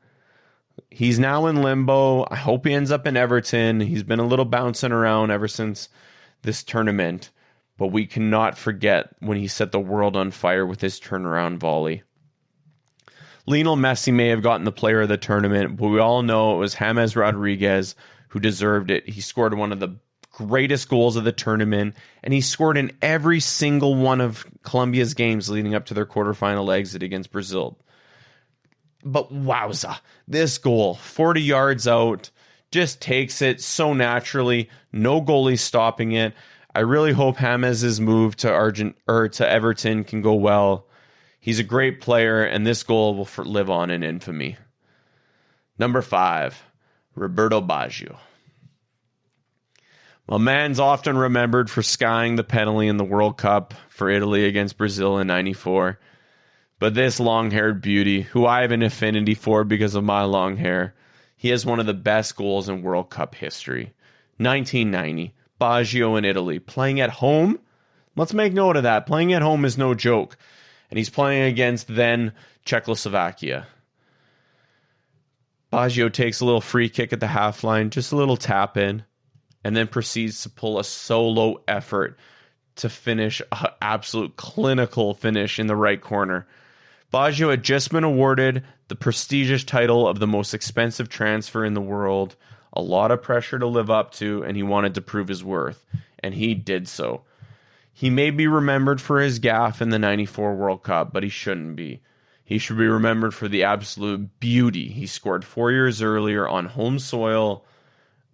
He's now in limbo. I hope he ends up in Everton. He's been a little bouncing around ever since this tournament. But we cannot forget when he set the world on fire with his turnaround volley. Lionel Messi may have gotten the player of the tournament, but we all know it was James Rodriguez who deserved it. He scored one of the greatest goals of the tournament, and he scored in every single one of Colombia's games leading up to their quarterfinal exit against Brazil. But wowza, this goal, 40 yards out, just takes it so naturally. No goalie stopping it. I really hope James' move to Everton can go well. He's a great player, and this goal will live on in infamy. Number 5, Roberto Baggio. Well, man's often remembered for skying the penalty in the World Cup for Italy against Brazil in '94. But this long-haired beauty, who I have an affinity for because of my long hair, he has one of the best goals in World Cup history. 1990, Baggio in Italy, playing at home. Let's make note of that. Playing at home is no joke. And he's playing against then Czechoslovakia. Baggio takes a little free kick at the half line, just a little tap in, and then proceeds to pull a solo effort to finish an absolute clinical finish in the right corner. Baggio had just been awarded the prestigious title of the most expensive transfer in the world. A lot of pressure to live up to, and he wanted to prove his worth, and he did so. He may be remembered for his gaffe in the '94 World Cup, but he shouldn't be. He should be remembered for the absolute beauty he scored 4 years earlier on home soil.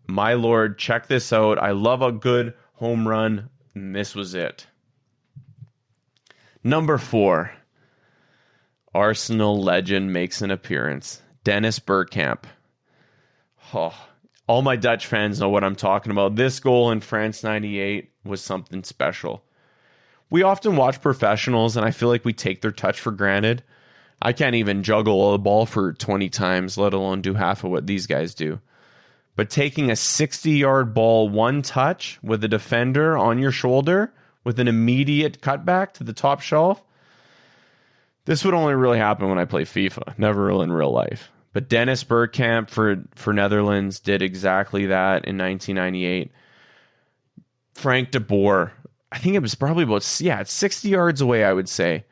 My lord, check this out. I love a good home run, and this was it. Number 4. Arsenal legend makes an appearance. Dennis Bergkamp. Oh, all my Dutch fans know what I'm talking about. This goal in France '98 was something special. We often watch professionals, and I feel like we take their touch for granted. I can't even juggle a ball for 20 times, let alone do half of what these guys do. But taking a 60-yard ball one touch with a defender on your shoulder with an immediate cutback to the top shelf, this would only really happen when I play FIFA, never in real life. But Dennis Bergkamp for Netherlands did exactly that in 1998. Frank de Boer, I think it was probably about, it's 60 yards away, I would say,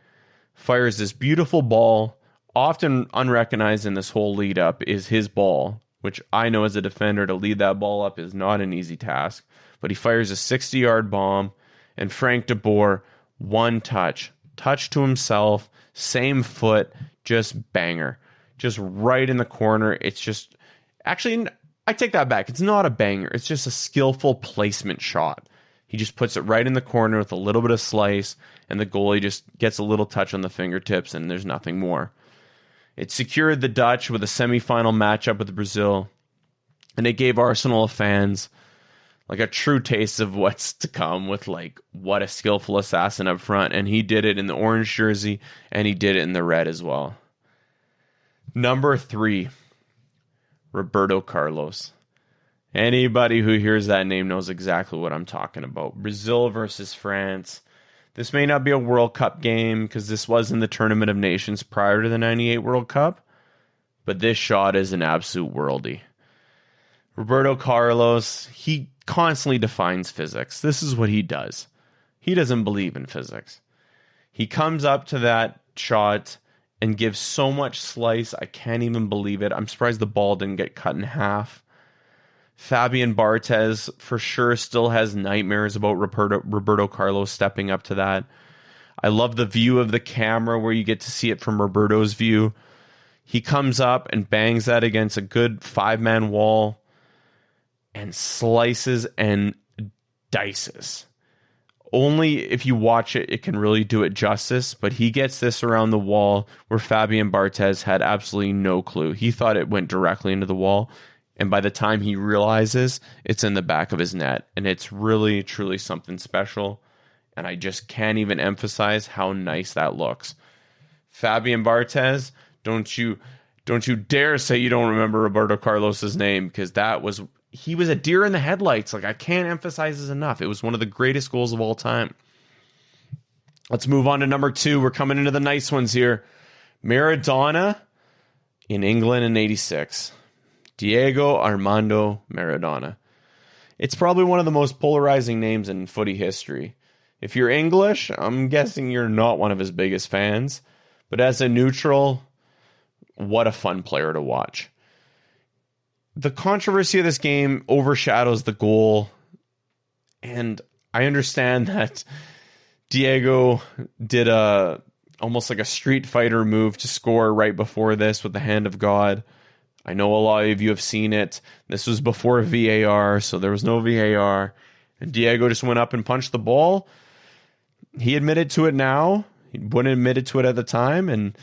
fires this beautiful ball, often unrecognized in this whole lead up is his ball, which I know as a defender to lead that ball up is not an easy task. But he fires a 60-yard bomb, and Frank de Boer, one touch to himself, same foot, just banger. Just right in the corner. It's just, actually, I take that back. It's not a banger. It's just a skillful placement shot. He just puts it right in the corner with a little bit of slice, and the goalie just gets a little touch on the fingertips, and there's nothing more. It secured the Dutch with a semifinal matchup with Brazil, and it gave Arsenal fans like a true taste of what's to come with like what a skillful assassin up front, and he did it in the orange jersey, and he did it in the red as well. Number 3, Roberto Carlos. Anybody who hears that name knows exactly what I'm talking about. Brazil versus France. This may not be a World Cup game because this was in the Tournament of Nations prior to the 98 World Cup, but this shot is an absolute worldie. Roberto Carlos, he constantly defines physics. This is what he does. He doesn't believe in physics. He comes up to that shot and gives so much slice, I can't even believe it. I'm surprised the ball didn't get cut in half. Fabian Barthez for sure still has nightmares about Roberto Carlos stepping up to that. I love the view of the camera where you get to see it from Roberto's view. He comes up and bangs that against a good 5-man wall and slices and dices. Only if you watch it, it can really do it justice, but he gets this around the wall where Fabian Barthez had absolutely no clue. He thought it went directly into the wall, and by the time he realizes, it's in the back of his net, and it's really, truly something special, and I just can't even emphasize how nice that looks. Fabian Barthez, don't you dare say you don't remember Roberto Carlos's name, because he was a deer in the headlights. Like, I can't emphasize this enough. It was one of the greatest goals of all time. Let's move on to number 2. We're coming into the nice ones here. Maradona in England in 86. Diego Armando Maradona. It's probably one of the most polarizing names in footy history. If you're English, I'm guessing you're not one of his biggest fans. But as a neutral, what a fun player to watch. The controversy of this game overshadows the goal, and I understand that Diego did almost like a Street Fighter move to score right before this with the hand of God. I know a lot of you have seen it. This was before VAR, so there was no VAR, and Diego just went up and punched the ball. He admitted to it now. He wouldn't admit it to it at the time, and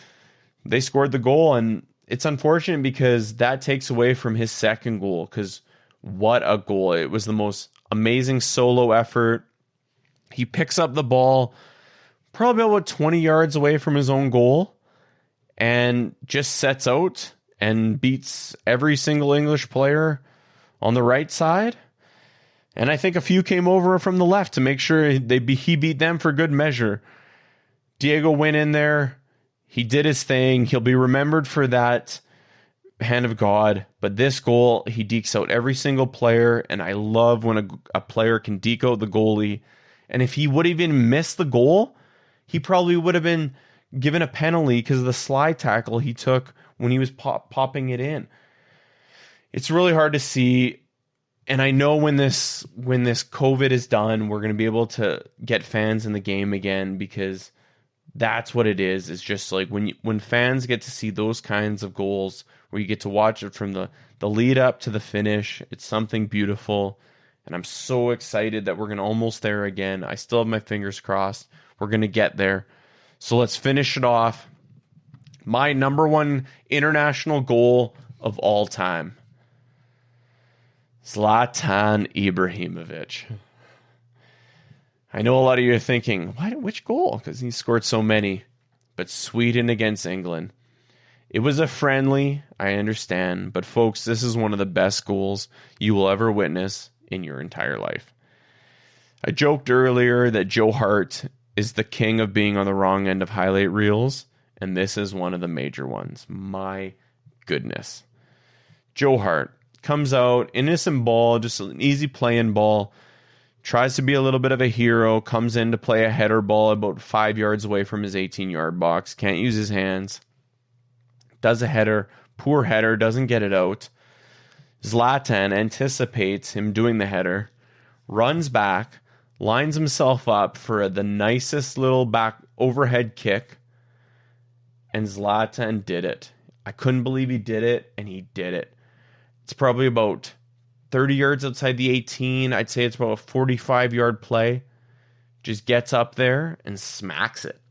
they scored the goal, and it's unfortunate because that takes away from his second goal, because what a goal. It was the most amazing solo effort. He picks up the ball probably about 20 yards away from his own goal and just sets out and beats every single English player on the right side. And I think a few came over from the left to make sure he beat them for good measure. Diego went in there. He did his thing. He'll be remembered for that hand of God. But this goal, he dekes out every single player. And I love when a player can deke out the goalie. And if he would have even missed the goal, he probably would have been given a penalty because of the slide tackle he took when he was popping it in. It's really hard to see. And I know when this COVID is done, we're going to be able to get fans in the game again, because that's what it is. It's just like when fans get to see those kinds of goals where you get to watch it from the lead up to the finish, it's something beautiful. And I'm so excited that we're going to almost there again. I still have my fingers crossed. We're going to get there. So let's finish it off. My number 1 international goal of all time. Zlatan Ibrahimovic. I know a lot of you are thinking, which goal? Because he scored so many. But Sweden against England. It was a friendly, I understand. But folks, this is one of the best goals you will ever witness in your entire life. I joked earlier that Joe Hart is the king of being on the wrong end of highlight reels. And this is one of the major ones. My goodness. Joe Hart comes out, innocent ball, just an easy playing ball. Tries to be a little bit of a hero, comes in to play a header ball about 5 yards away from his 18-yard box. Can't use his hands. Does a header. Poor header, doesn't get it out. Zlatan anticipates him doing the header. Runs back. Lines himself up for the nicest little back overhead kick. And Zlatan did it. I couldn't believe he did it, and he did it. It's probably about 30 yards outside the 18. I'd say it's about a 45-yard play. Just gets up there and smacks it.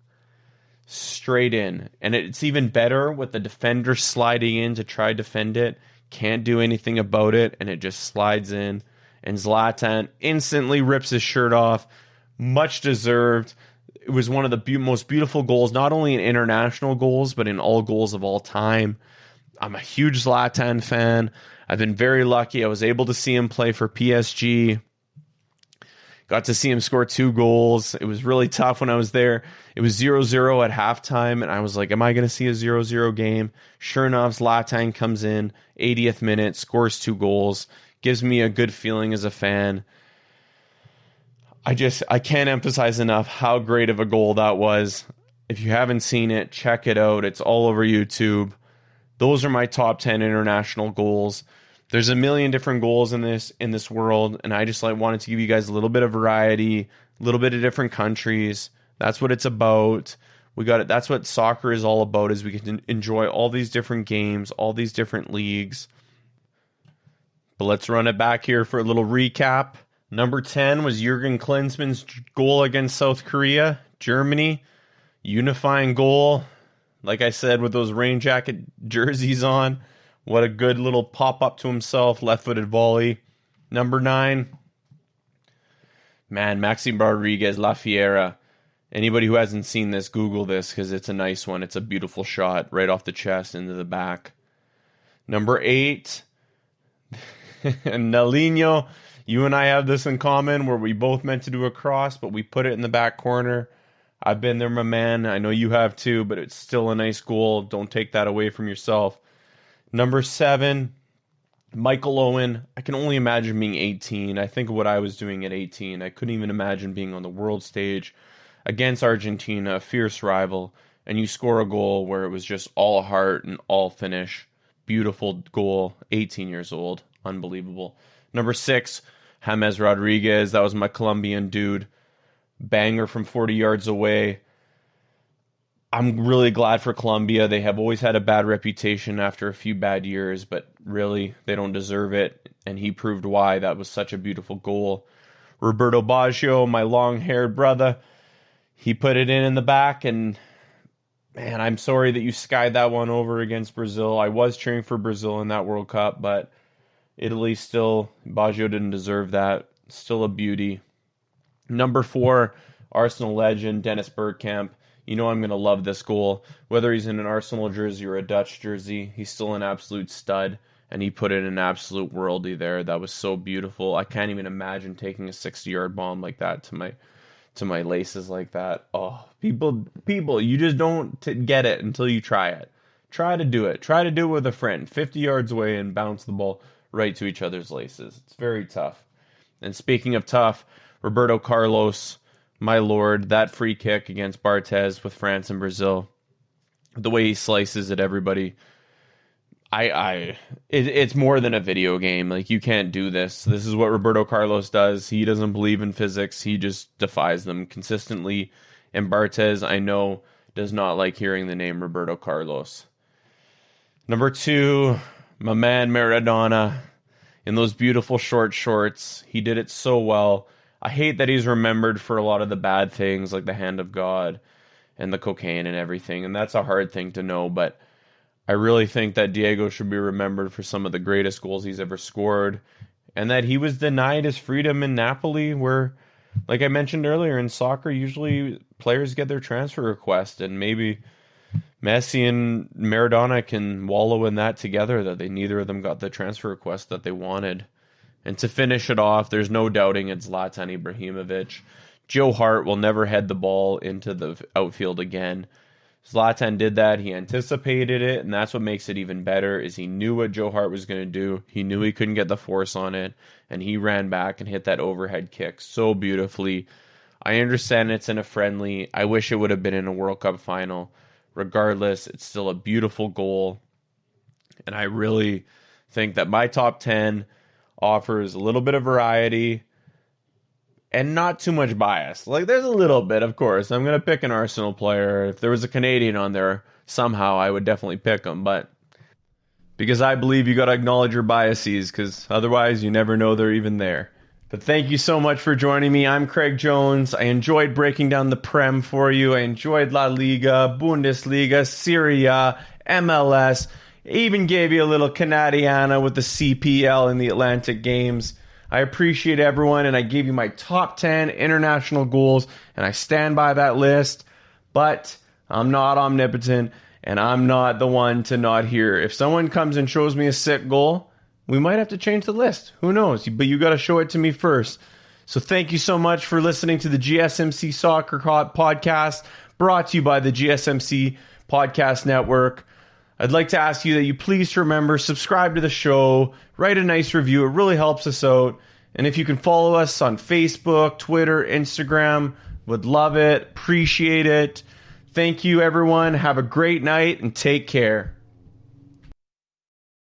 Straight in. And it's even better with the defender sliding in to try to defend it. Can't do anything about it, and it just slides in. And Zlatan instantly rips his shirt off. Much deserved. It was one of the most beautiful goals, not only in international goals, but in all goals of all time. I'm a huge Zlatan fan. I've been very lucky. I was able to see him play for PSG. Got to see him score 2 goals. It was really tough when I was there. It was 0-0 at halftime, and I was like, am I going to see a 0-0 game? Sure enough, Zlatan comes in, 80th minute, scores 2 goals. Gives me a good feeling as a fan. I can't emphasize enough how great of a goal that was. If you haven't seen it, check it out. It's all over YouTube. Those are my top 10 international goals. There's a million different goals in this world, and I just wanted to give you guys a little bit of variety, a little bit of different countries. That's what it's about. We got it. That's what soccer is all about, is we can enjoy all these different games, all these different leagues. But let's run it back here for a little recap. Number 10 was Jurgen Klinsmann's goal against South Korea, Germany. Unifying goal. Like I said, with those rain jacket jerseys on. What a good little pop-up to himself. Left-footed volley. Number 9. Man, Maxime Rodriguez, La Fiera. Anybody who hasn't seen this, Google this, because it's a nice one. It's a beautiful shot. Right off the chest into the back. Number 8. Nalinho. You and I have this in common, where we both meant to do a cross, but we put it in the back corner. I've been there, my man. I know you have too, but it's still a nice goal. Don't take that away from yourself. Number 7, Michael Owen. I can only imagine being 18. I think of what I was doing at 18. I couldn't even imagine being on the world stage against Argentina, a fierce rival, and you score a goal where it was just all heart and all finish. Beautiful goal. 18 years old. Unbelievable. Number 6, James Rodriguez. That was my Colombian dude. Banger from 40 yards away. I'm really glad for Colombia. They have always had a bad reputation after a few bad years, but really, they don't deserve it. And he proved why. That was such a beautiful goal. Roberto Baggio, my long-haired brother, he put it in the back, and man, I'm sorry that you skied that one over against Brazil. I was cheering for Brazil in that World Cup, but Italy still, Baggio didn't deserve that. Still a beauty. Number 4, Arsenal legend, Dennis Bergkamp. You know I'm going to love this goal. Whether he's in an Arsenal jersey or a Dutch jersey, he's still an absolute stud, and he put in an absolute worldie there. That was so beautiful. I can't even imagine taking a 60-yard bomb like that to my laces like that. Oh, people, you just don't get it until you try it. Try to do it. Try to do it with a friend, 50 yards away, and bounce the ball right to each other's laces. It's very tough. And speaking of tough, Roberto Carlos, my lord, that free kick against Barthez with France and Brazil, the way he slices at everybody, it's more than a video game. Like, you can't do this. This is what Roberto Carlos does. He doesn't believe in physics. He just defies them consistently. And Barthez, I know, does not like hearing the name Roberto Carlos. Number 2, my man Maradona, in those beautiful short shorts. He did it so well. I hate that he's remembered for a lot of the bad things, like the hand of God and the cocaine and everything, and that's a hard thing to know, but I really think that Diego should be remembered for some of the greatest goals he's ever scored, and that he was denied his freedom in Napoli, where like I mentioned earlier, in soccer, usually players get their transfer request, and maybe Messi and Maradona can wallow in that together, that neither of them got the transfer request that they wanted. And to finish it off, there's no doubting it's Zlatan Ibrahimovic. Joe Hart will never head the ball into the outfield again. Zlatan did that. He anticipated it, and that's what makes it even better, is he knew what Joe Hart was going to do. He knew he couldn't get the force on it, and he ran back and hit that overhead kick so beautifully. I understand it's in a friendly. I wish it would have been in a World Cup final. Regardless, it's still a beautiful goal, and I really think that my top 10 offers a little bit of variety and not too much bias. Like, there's a little bit, of course. I'm going to pick an Arsenal player. If there was a Canadian on there, somehow I would definitely pick him. But because I believe you got to acknowledge your biases, because otherwise you never know they're even there. But thank you so much for joining me. I'm Craig Jones. I enjoyed breaking down the Prem for you. I enjoyed La Liga, Bundesliga, Serie A, MLS. I even gave you a little Canadiana with the CPL in the Atlantic Games. I appreciate everyone, and I gave you my top 10 international goals, and I stand by that list. But I'm not omnipotent, and I'm not the one to not hear. If someone comes and shows me a sick goal, we might have to change the list. Who knows? But you got to show it to me first. So thank you so much for listening to the GSMC Soccer Podcast, brought to you by the GSMC Podcast Network. I'd like to ask you that you please remember, subscribe to the show, write a nice review. It really helps us out. And if you can follow us on Facebook, Twitter, Instagram, would love it, appreciate it. Thank you, everyone. Have a great night and take care.